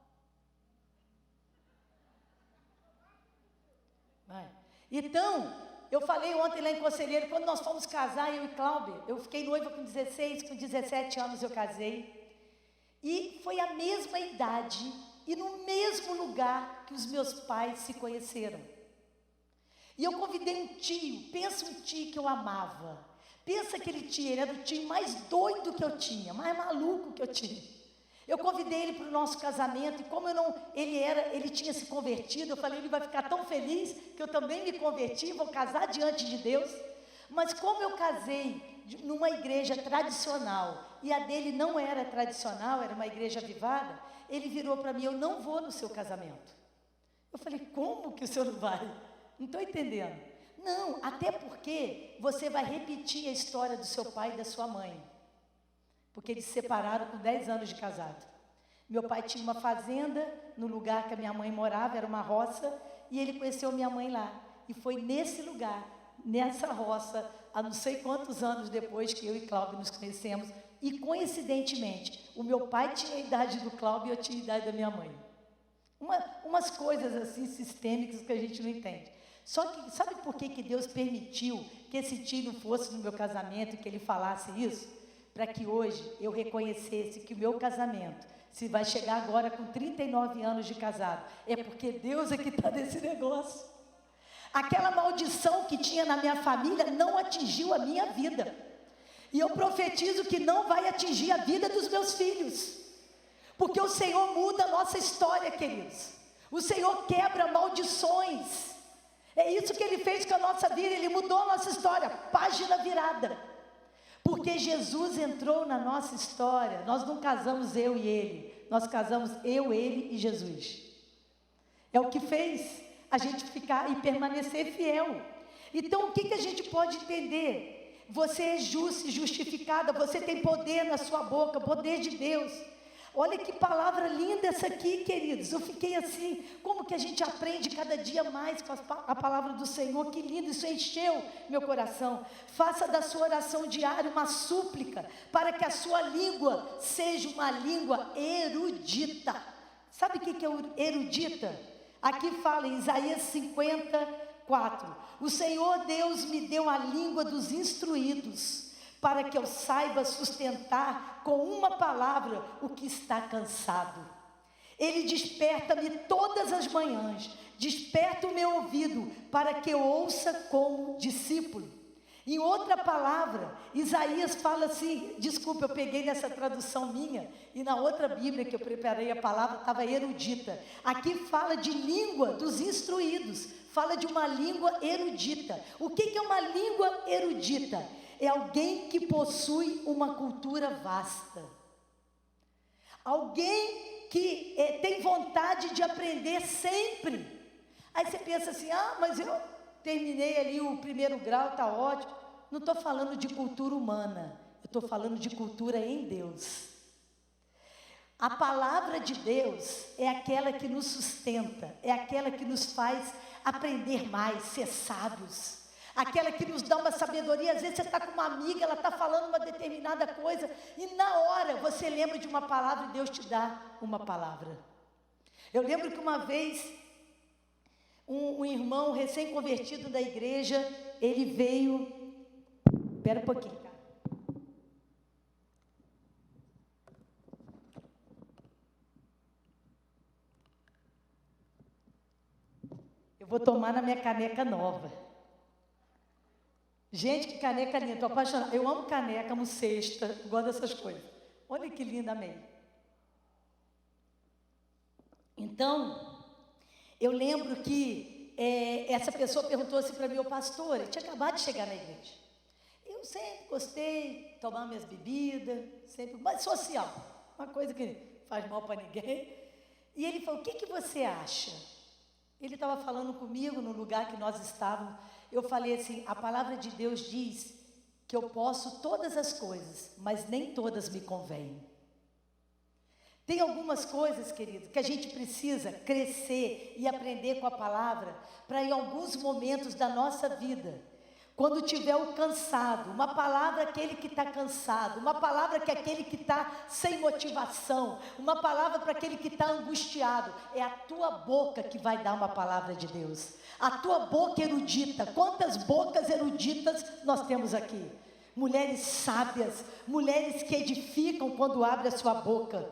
Vai. Então, eu falei ontem lá em Conselheiro, quando nós fomos casar, eu e Cláudia, eu fiquei noiva com 16, com 17 anos eu casei. E foi a mesma idade e no mesmo lugar que os meus pais se conheceram. E eu convidei um tio, pensa um tio que eu amava. Pensa aquele tio, ele era o tio mais doido que eu tinha, mais maluco que eu tinha. Eu convidei ele para o nosso casamento, e como ele tinha se convertido, eu falei, ele vai ficar tão feliz que eu também me converti, vou casar diante de Deus. Mas como eu casei numa igreja tradicional, e a dele não era tradicional, era uma igreja avivada, ele virou para mim, eu não vou no seu casamento. Eu falei, como que o senhor não vai? Não estou entendendo. Não, até porque você vai repetir a história do seu pai e da sua mãe. Porque eles se separaram com 10 anos de casado. Meu pai tinha uma fazenda no lugar que a minha mãe morava, era uma roça, e ele conheceu minha mãe lá. E foi nesse lugar, nessa roça, há não sei quantos anos depois que eu e Cláudio nos conhecemos, e coincidentemente, o meu pai tinha a idade do Cláudio e eu tinha a idade da minha mãe. Umas coisas assim sistêmicas que a gente não entende. Só que, sabe por que Deus permitiu que esse tio não fosse no meu casamento e que ele falasse isso? Para que hoje eu reconhecesse que o meu casamento, se vai chegar agora com 39 anos de casado, é porque Deus é que está nesse negócio. Aquela maldição que tinha na minha família não atingiu a minha vida. E eu profetizo que não vai atingir a vida dos meus filhos. Porque o Senhor muda a nossa história, queridos. O Senhor quebra maldições. É isso que Ele fez com a nossa vida, Ele mudou a nossa história, página virada. Porque Jesus entrou na nossa história. Nós não casamos eu e ele, nós casamos eu, ele e Jesus. É o que fez a gente ficar e permanecer fiel. Então o que a gente pode entender? Você é justo e justificada, você tem poder na sua boca, poder de Deus. Olha que palavra linda essa aqui, queridos. Eu fiquei assim, como que a gente aprende cada dia mais com a palavra do Senhor. Que lindo, isso encheu meu coração. Faça da sua oração diária uma súplica, para que a sua língua seja uma língua erudita. Sabe o que é erudita? Aqui fala em Isaías 54. O Senhor Deus me deu a língua dos instruídos, para que eu saiba sustentar com uma palavra o que está cansado. Ele desperta-me todas as manhãs, desperta o meu ouvido para que eu ouça como discípulo. Em outra palavra, Isaías fala assim, desculpa, eu peguei nessa tradução minha, e na outra Bíblia que eu preparei a palavra, estava erudita. Aqui fala de língua dos instruídos, fala de uma língua erudita. O que é uma língua erudita? É alguém que possui uma cultura vasta. Alguém que tem vontade de aprender sempre. Aí você pensa assim, mas eu terminei ali o 1º grau, está ótimo. Não estou falando de cultura humana, eu estou falando de cultura em Deus. A palavra de Deus é aquela que nos sustenta, é aquela que nos faz aprender mais, ser sábios. Aquela que nos dá uma sabedoria. Às vezes você está com uma amiga, ela está falando uma determinada coisa, e na hora você lembra de uma palavra e Deus te dá uma palavra. Eu lembro que uma vez, um irmão recém-convertido da igreja, ele veio... Espera um pouquinho, tá? Eu vou tomar na minha caneca nova. Gente, que caneca linda, estou apaixonada. Eu amo caneca, amo cesta, gosto dessas coisas. Olha que linda, amei. Então, eu lembro que essa pessoa perguntou assim para mim, pastor, ele tinha acabado de chegar na igreja. Eu sempre gostei de tomar minhas bebidas, sempre, mas social, uma coisa que faz mal para ninguém. E ele falou, o que você acha? Ele estava falando comigo no lugar que nós estávamos. Eu falei assim, a palavra de Deus diz que eu posso todas as coisas, mas nem todas me convêm. Tem algumas coisas, querido, que a gente precisa crescer e aprender com a palavra, para em alguns momentos da nossa vida, quando tiver o cansado, uma palavra aquele que está cansado, uma palavra que aquele que está sem motivação, uma palavra para aquele que está angustiado, é a tua boca que vai dar uma palavra de Deus, a tua boca erudita. Quantas bocas eruditas nós temos aqui? Mulheres sábias, mulheres que edificam quando abre a sua boca.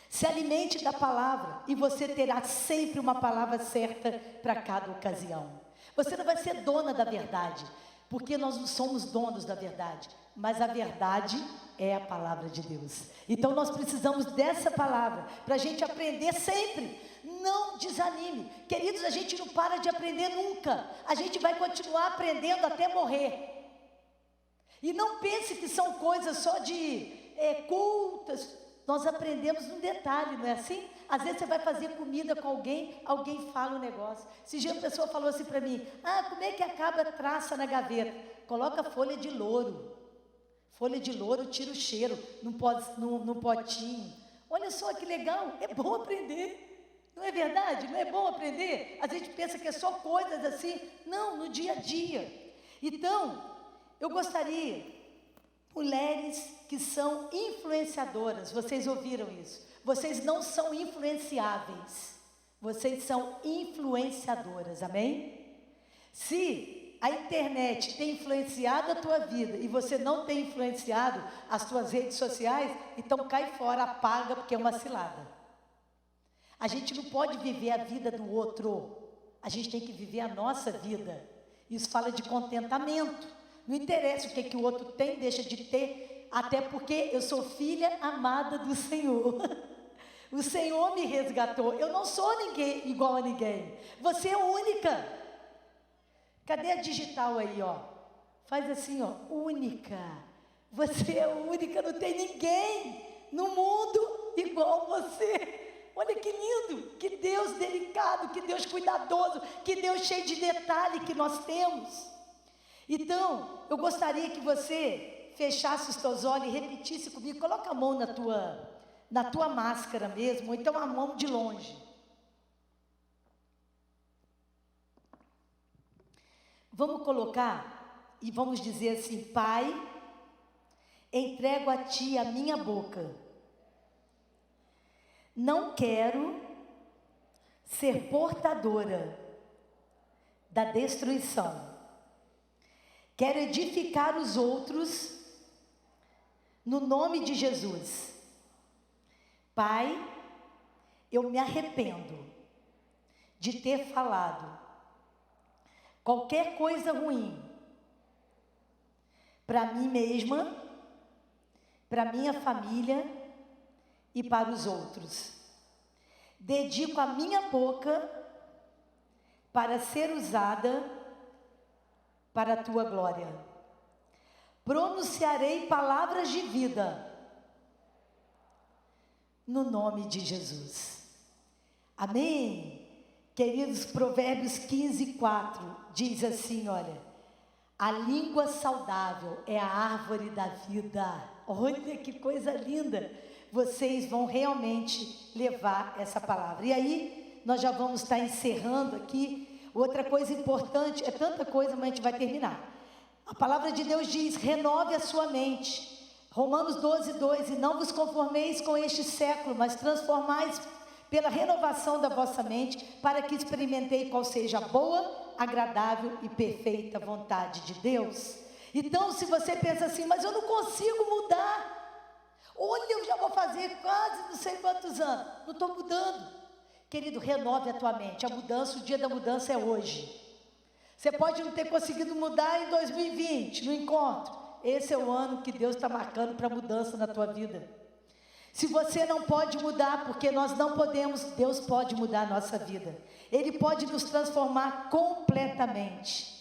Se alimente da palavra e você terá sempre uma palavra certa para cada ocasião. Você não vai ser dona da verdade, porque nós não somos donos da verdade, mas a verdade é a palavra de Deus. Então nós precisamos dessa palavra, para a gente aprender sempre. Não desanime. Queridos, a gente não para de aprender nunca. A gente vai continuar aprendendo até morrer. E não pense que são coisas só de cultas. Nós aprendemos num detalhe, não é assim? Às vezes você vai fazer comida com alguém, alguém fala um negócio. Esse dia uma pessoa falou assim para mim, como é que acaba a traça na gaveta? Coloca folha de louro. Folha de louro tira o cheiro num potinho. Olha só que legal, é bom aprender. Não é verdade? Não é bom aprender? A gente pensa que é só coisas assim. Não, no dia a dia. Então, eu gostaria... Mulheres que são influenciadoras, vocês ouviram isso? Vocês não são influenciáveis, vocês são influenciadoras, amém? Se a internet tem influenciado a tua vida e você não tem influenciado as tuas redes sociais, então cai fora, apaga, porque é uma cilada. A gente não pode viver a vida do outro, a gente tem que viver a nossa vida. Isso fala de contentamento. Não interessa o que o outro tem, deixa de ter, até porque eu sou filha amada do Senhor. O Senhor me resgatou. Eu não sou ninguém igual a ninguém. Você é única. Cadê a digital aí, ó? Faz assim, ó, única. Você é única, não tem ninguém no mundo igual a você. Olha que lindo, que Deus delicado, que Deus cuidadoso, que Deus cheio de detalhe que nós temos. Então, eu gostaria que você fechasse os teus olhos e repetisse comigo. Coloca a mão na tua máscara mesmo, ou então a mão de longe. Vamos colocar e vamos dizer assim, Pai, entrego a Ti a minha boca. Não quero ser portadora da destruição. Quero edificar os outros no nome de Jesus. Pai, eu me arrependo de ter falado qualquer coisa ruim para mim mesma, para minha família e para os outros. Dedico a minha boca para ser usada para a tua glória. Pronunciarei palavras de vida no nome de Jesus. Amém? Queridos, Provérbios 15:4 diz assim, olha: a língua saudável é a árvore da vida. Olha que coisa linda! Vocês vão realmente levar essa palavra. E aí, nós já vamos estar encerrando aqui. Outra coisa importante, é tanta coisa, mas a gente vai terminar. A palavra de Deus diz: renove a sua mente. Romanos 12:2, e não vos conformeis com este século, mas transformais pela renovação da vossa mente, para que experimentei qual seja a boa, agradável e perfeita vontade de Deus. Então, se você pensa assim, mas eu não consigo mudar, olha, eu já vou fazer quase não sei quantos anos, não estou mudando. Querido, renove a tua mente. A mudança, o dia da mudança é hoje. Você pode não ter conseguido mudar em 2020, no encontro. Esse é o ano que Deus está marcando para mudança na tua vida. Se você não pode mudar, porque nós não podemos, Deus pode mudar a nossa vida. Ele pode nos transformar completamente.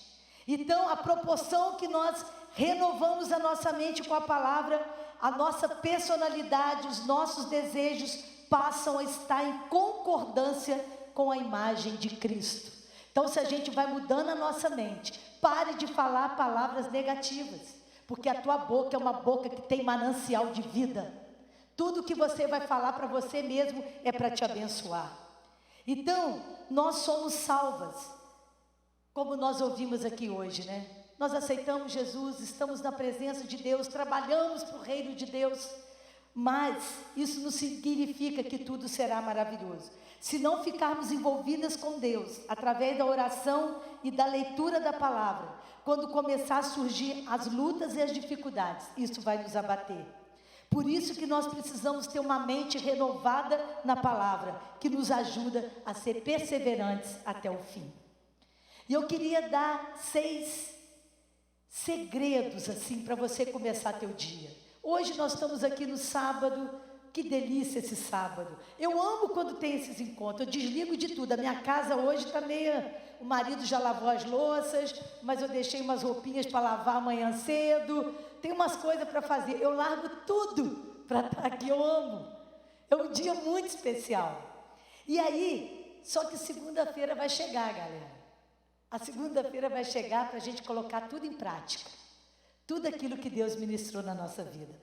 Então, a proporção que nós renovamos a nossa mente com a palavra, a nossa personalidade, os nossos desejos passam a estar em concordância com a imagem de Cristo. Então, se a gente vai mudando a nossa mente, pare de falar palavras negativas, porque a tua boca é uma boca que tem manancial de vida. Tudo que você vai falar para você mesmo é para te abençoar. Então, nós somos salvas, como nós ouvimos aqui hoje, né? Nós aceitamos Jesus, estamos na presença de Deus, trabalhamos para o reino de Deus, mas isso não significa que tudo será maravilhoso. Se não ficarmos envolvidas com Deus, através da oração e da leitura da palavra, quando começar a surgir as lutas e as dificuldades, isso vai nos abater. Por isso que nós precisamos ter uma mente renovada na palavra, que nos ajuda a ser perseverantes até o fim. E eu queria dar 6 segredos assim para você começar teu dia. Hoje nós estamos aqui no sábado, que delícia esse sábado. Eu amo quando tem esses encontros, eu desligo de tudo. A minha casa hoje está meio... O marido já lavou as louças, mas eu deixei umas roupinhas para lavar amanhã cedo. Tem umas coisas para fazer. Eu largo tudo para estar aqui, eu amo. É um dia muito especial. E aí, só que segunda-feira vai chegar, galera. A segunda-feira vai chegar para a gente colocar tudo em prática. Tudo aquilo que Deus ministrou na nossa vida.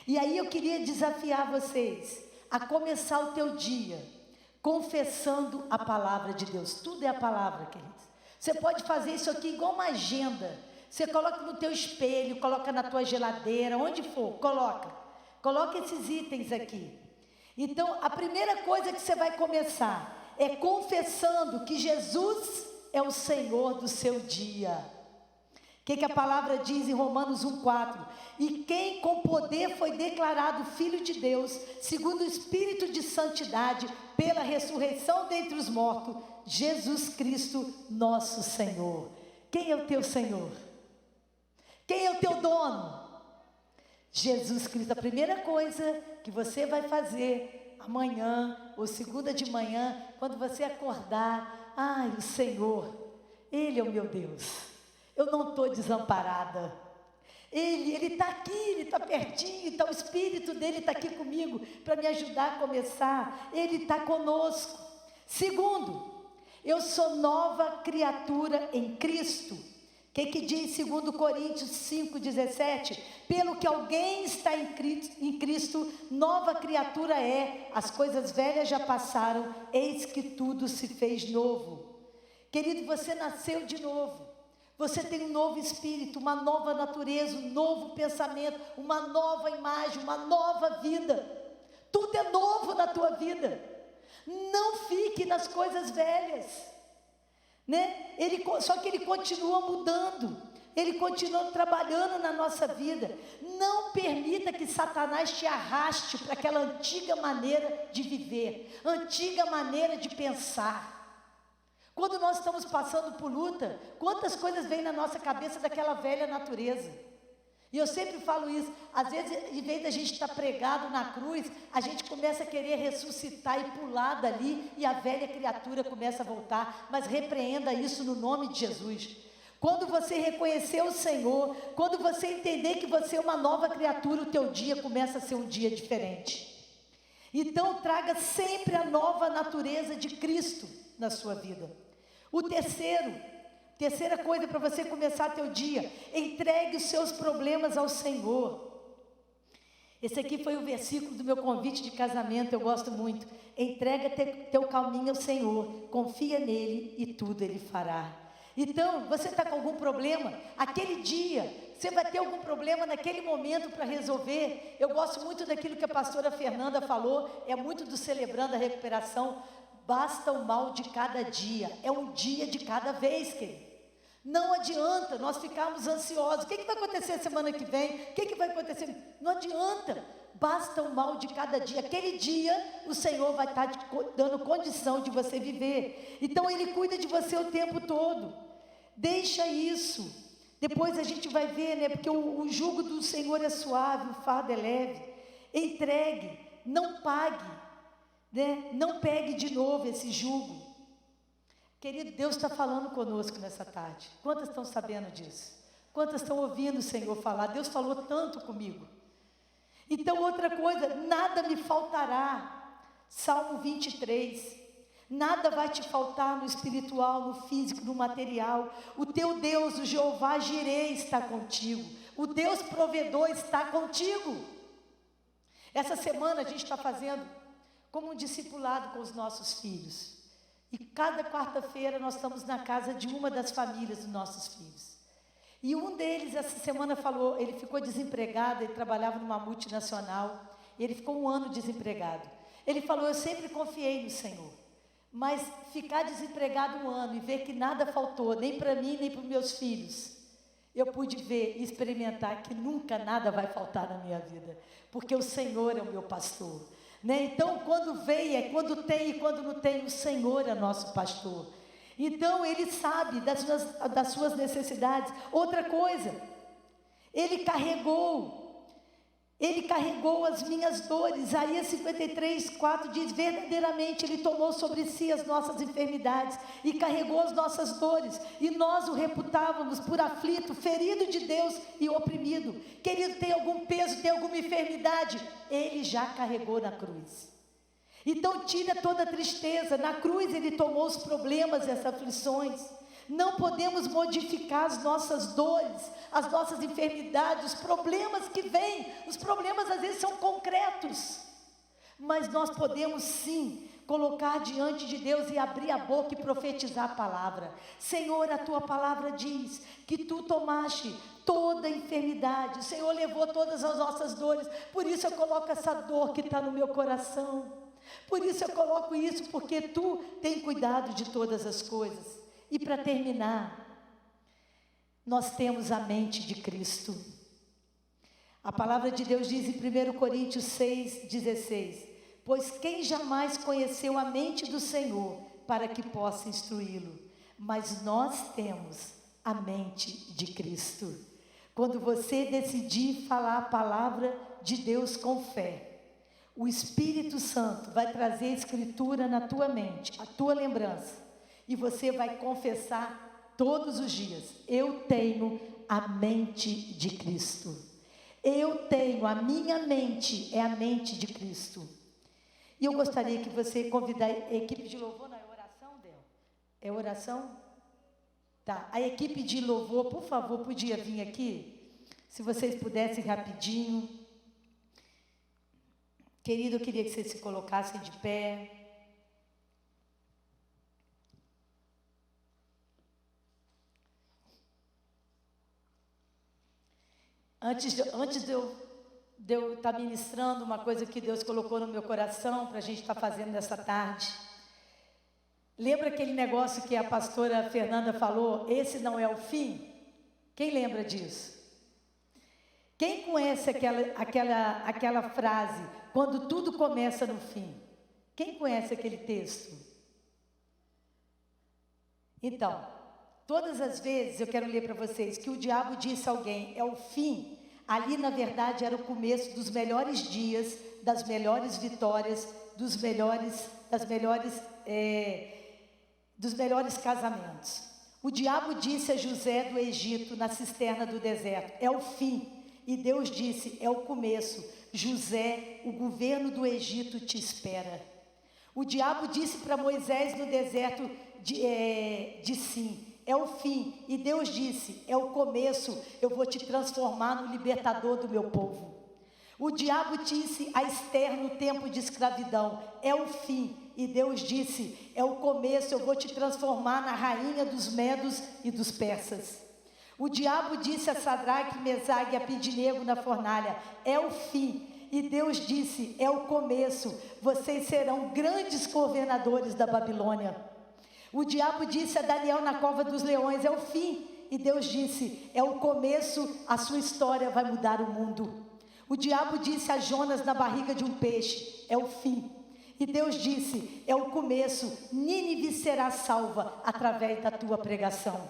E aí eu queria desafiar vocês a começar o teu dia confessando a palavra de Deus. Tudo é a palavra, queridos. Você pode fazer isso aqui igual uma agenda. Você coloca no teu espelho, coloca na tua geladeira, onde for, coloca esses itens aqui. Então, a primeira coisa que você vai começar é confessando que Jesus é o Senhor do seu dia. O que a palavra diz em Romanos 1:4? E quem com poder foi declarado Filho de Deus, segundo o Espírito de Santidade, pela ressurreição dentre os mortos, Jesus Cristo, nosso Senhor. Quem é o teu Senhor? Quem é o teu dono? Jesus Cristo. A primeira coisa que você vai fazer amanhã ou segunda de manhã, quando você acordar, ai, o Senhor, Ele é o meu Deus. Eu não estou desamparada. Ele está aqui, Ele está pertinho, então o Espírito dEle está aqui comigo para me ajudar a começar. Ele está conosco. Segundo, eu sou nova criatura em Cristo. O que diz 2 Coríntios 5:17? Pelo que alguém está em Cristo, nova criatura é. As coisas velhas já passaram, eis que tudo se fez novo. Querido, você nasceu de novo. Você tem um novo espírito, uma nova natureza, um novo pensamento, uma nova imagem, uma nova vida. Tudo é novo na tua vida. Não fique nas coisas velhas, né? Só que ele continua mudando. Ele continua trabalhando na nossa vida. Não permita que Satanás te arraste para aquela antiga maneira de viver, antiga maneira de pensar. Quando nós estamos passando por luta, quantas coisas vêm na nossa cabeça daquela velha natureza? E eu sempre falo isso, às vezes, em vez da gente estar pregado na cruz, a gente começa a querer ressuscitar e pular dali, e a velha criatura começa a voltar, mas repreenda isso no nome de Jesus. Quando você reconhecer o Senhor, quando você entender que você é uma nova criatura, o teu dia começa a ser um dia diferente. Então, traga sempre a nova natureza de Cristo na sua vida. Terceira coisa para você começar teu dia, entregue os seus problemas ao Senhor. Esse aqui foi o versículo do meu convite de casamento, eu gosto muito. Entrega teu caminho ao Senhor, confia nele e tudo ele fará. Então, você está com algum problema? Aquele dia, você vai ter algum problema naquele momento para resolver. Eu gosto muito daquilo que a pastora Fernanda falou, é muito do Celebrando a Recuperação. Basta o mal de cada dia, é um dia de cada vez, querido. Não adianta nós ficarmos ansiosos. O que vai acontecer semana que vem? O que vai acontecer? Não adianta. Basta o mal de cada dia. Aquele dia, o Senhor vai estar dando condição de você viver. Então, Ele cuida de você o tempo todo. Deixa isso. Depois a gente vai ver, né? Porque o jugo do Senhor é suave, o fardo é leve. Entregue, não pague, né? Não pegue de novo esse jugo. Querido, Deus está falando conosco nessa tarde. Quantas estão sabendo disso? Quantas estão ouvindo o Senhor falar? Deus falou tanto comigo. Então, outra coisa, nada me faltará. Salmo 23. Nada vai te faltar no espiritual, no físico, no material. O teu Deus, o Jeová Jireh, está contigo. O Deus provedor está contigo. Essa semana a gente está fazendo como um discipulado com os nossos filhos. E cada quarta-feira nós estamos na casa de uma das famílias dos nossos filhos. E um deles, essa semana, falou, ele ficou desempregado, ele trabalhava numa multinacional, e ele ficou 1 ano desempregado. Ele falou, eu sempre confiei no Senhor, mas ficar desempregado 1 ano e ver que nada faltou, nem para mim, nem para os meus filhos, eu pude ver e experimentar que nunca nada vai faltar na minha vida, porque o Senhor é o meu pastor. Né? Então, quando vem, é quando tem e quando não tem, o Senhor é nosso pastor. Então, Ele sabe das suas necessidades. Outra coisa, Ele carregou as minhas dores. Isaías 53:4 diz, verdadeiramente Ele tomou sobre si as nossas enfermidades e carregou as nossas dores, e nós o reputávamos por aflito, ferido de Deus e oprimido. Querido, tem algum peso, tem alguma enfermidade? Ele já carregou na cruz. Então tira toda a tristeza, na cruz Ele tomou os problemas e as aflições. Não podemos modificar as nossas dores, as nossas enfermidades, os problemas que vêm. Os problemas às vezes são concretos, mas nós podemos sim colocar diante de Deus e abrir a boca e profetizar a palavra. Senhor, a tua palavra diz que tu tomaste toda a enfermidade, o Senhor levou todas as nossas dores, por isso eu coloco essa dor que está no meu coração, por isso eu coloco isso, porque tu tem cuidado de todas as coisas. E para terminar, nós temos a mente de Cristo. A palavra de Deus diz em 1 Coríntios 6,16, pois quem jamais conheceu a mente do Senhor para que possa instruí-lo? Mas nós temos a mente de Cristo. Quando você decidir falar a palavra de Deus com fé, o Espírito Santo vai trazer a Escritura na tua mente, a tua lembrança, e você vai confessar todos os dias, eu tenho a mente de Cristo. Eu tenho, a minha mente é a mente de Cristo. E eu gostaria que você convidasse a equipe de louvor, não é oração, Del? É oração? Tá, a equipe de louvor, por favor, podia vir aqui? Se vocês pudessem rapidinho. Querido, eu queria que vocês se colocassem de pé. Antes de eu estar ministrando uma coisa que Deus colocou no meu coração para a gente estar fazendo nessa tarde. Lembra aquele negócio que a pastora Fernanda falou? Esse não é o fim? Quem lembra disso? Quem conhece aquela frase, quando tudo começa no fim? Quem conhece aquele texto? Então, todas as vezes eu quero ler para vocês que o diabo disse a alguém, é o fim. Ali, na verdade, era o começo dos melhores dias, das melhores vitórias, dos melhores casamentos. O diabo disse a José do Egito, na cisterna do deserto, é o fim. E Deus disse, é o começo. José, o governo do Egito te espera. O diabo disse para Moisés no deserto de Sim, é o fim. E Deus disse, é o começo, eu vou te transformar no libertador do meu povo. O diabo disse a Esther no tempo de escravidão, é o fim. E Deus disse, é o começo, eu vou te transformar na rainha dos medos e dos persas. O diabo disse a Sadraque, Mesaque e Abednego na fornalha, é o fim. E Deus disse, é o começo, vocês serão grandes governadores da Babilônia. O diabo disse a Daniel na cova dos leões, é o fim. E Deus disse, é o começo, a sua história vai mudar o mundo. O diabo disse a Jonas na barriga de um peixe, é o fim. E Deus disse, é o começo, Nínive será salva através da tua pregação.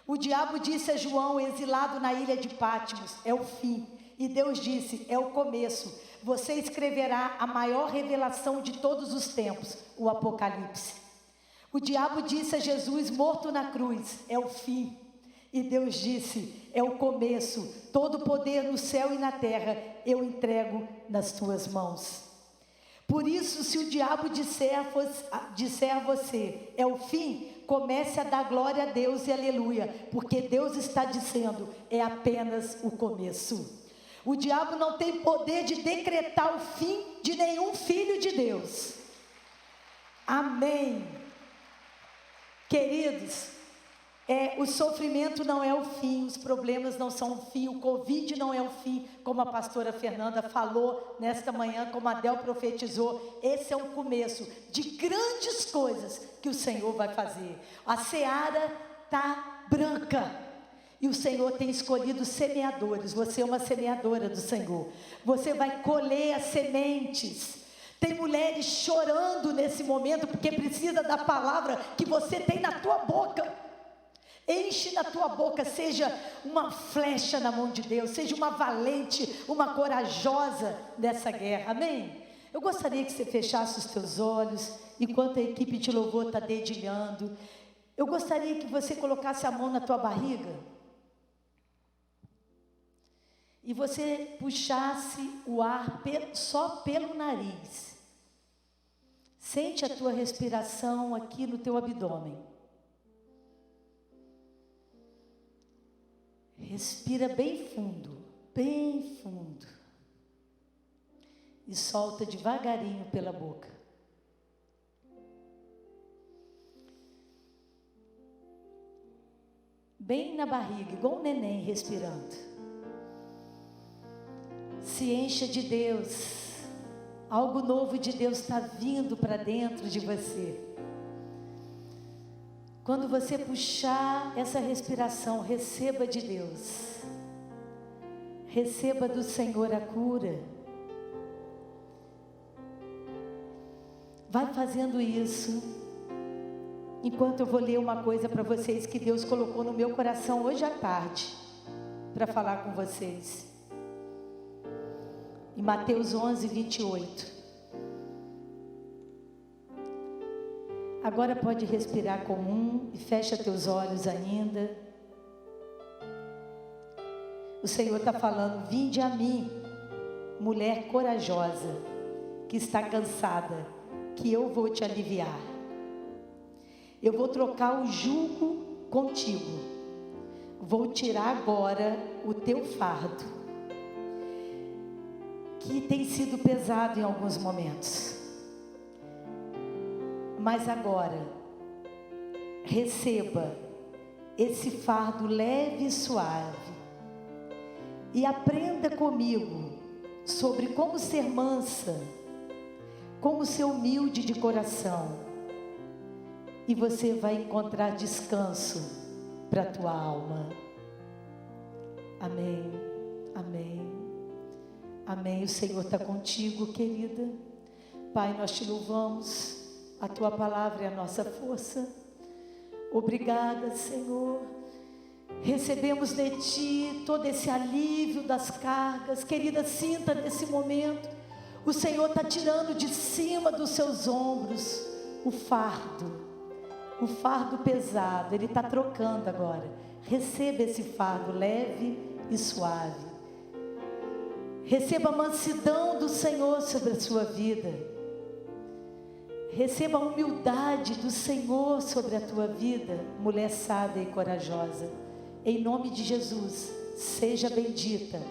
O diabo disse a João, exilado na ilha de Patmos, é o fim. E Deus disse, é o começo, você escreverá a maior revelação de todos os tempos, o Apocalipse. O diabo disse a Jesus, morto na cruz, é o fim. E Deus disse, é o começo, todo o poder no céu e na terra, eu entrego nas tuas mãos. Por isso, se o diabo disser a você, é o fim, comece a dar glória a Deus e aleluia, porque Deus está dizendo, é apenas o começo. O diabo não tem poder de decretar o fim de nenhum filho de Deus. Amém. Queridos, o sofrimento não é o fim, os problemas não são o fim, o Covid não é o fim, como a pastora Fernanda falou nesta manhã, como a Adel profetizou, esse é o começo de grandes coisas que o Senhor vai fazer. A seara está branca e o Senhor tem escolhido semeadores, você é uma semeadora do Senhor, você vai colher as sementes. Tem mulheres chorando nesse momento porque precisa da palavra que você tem na tua boca. Enche na tua boca, seja uma flecha na mão de Deus, seja uma valente, uma corajosa nessa guerra, amém? Eu gostaria que você fechasse os teus olhos, enquanto a equipe de louvor está dedilhando. Eu gostaria que você colocasse a mão na tua barriga, e você puxasse o ar só pelo nariz. Sente a tua respiração aqui no teu abdômen. Respira bem fundo, e solta devagarinho pela boca. Bem na barriga, igual um neném respirando. Se encha de Deus, algo novo de Deus está vindo para dentro de você. Quando você puxar essa respiração, receba de Deus, receba do Senhor a cura. Vai fazendo isso, enquanto eu vou ler uma coisa para vocês que Deus colocou no meu coração hoje à tarde, para falar com vocês. Em Mateus 11, 28. Agora pode respirar comum e fecha teus olhos ainda. O Senhor está falando, vinde a mim, mulher corajosa, que está cansada, que eu vou te aliviar. Eu vou trocar o jugo contigo. Vou tirar agora o teu fardo, que tem sido pesado em alguns momentos. Mas agora, receba esse fardo leve e suave. E aprenda comigo sobre como ser mansa, como ser humilde de coração. E você vai encontrar descanso para a tua alma. Amém, amém, amém. O Senhor está contigo, querida. Pai, nós te louvamos, a tua palavra é a nossa força. Obrigada, Senhor. Recebemos de ti todo esse alívio das cargas. Querida, sinta nesse momento, o Senhor está tirando de cima dos seus ombros o fardo pesado. Ele está trocando agora. Receba esse fardo leve e suave. Receba a mansidão do Senhor sobre a sua vida. Receba a humildade do Senhor sobre a tua vida, mulher sábia e corajosa. Em nome de Jesus, seja bendita.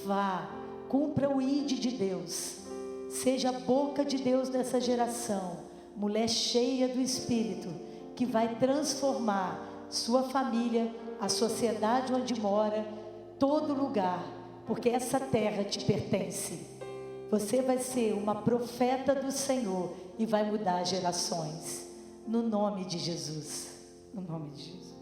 Vá, cumpra o ID de Deus. Seja a boca de Deus nessa geração. Mulher cheia do Espírito, que vai transformar sua família, a sociedade onde mora, todo lugar, porque essa terra te pertence. Você vai ser uma profeta do Senhor e vai mudar gerações. No nome de Jesus. No nome de Jesus.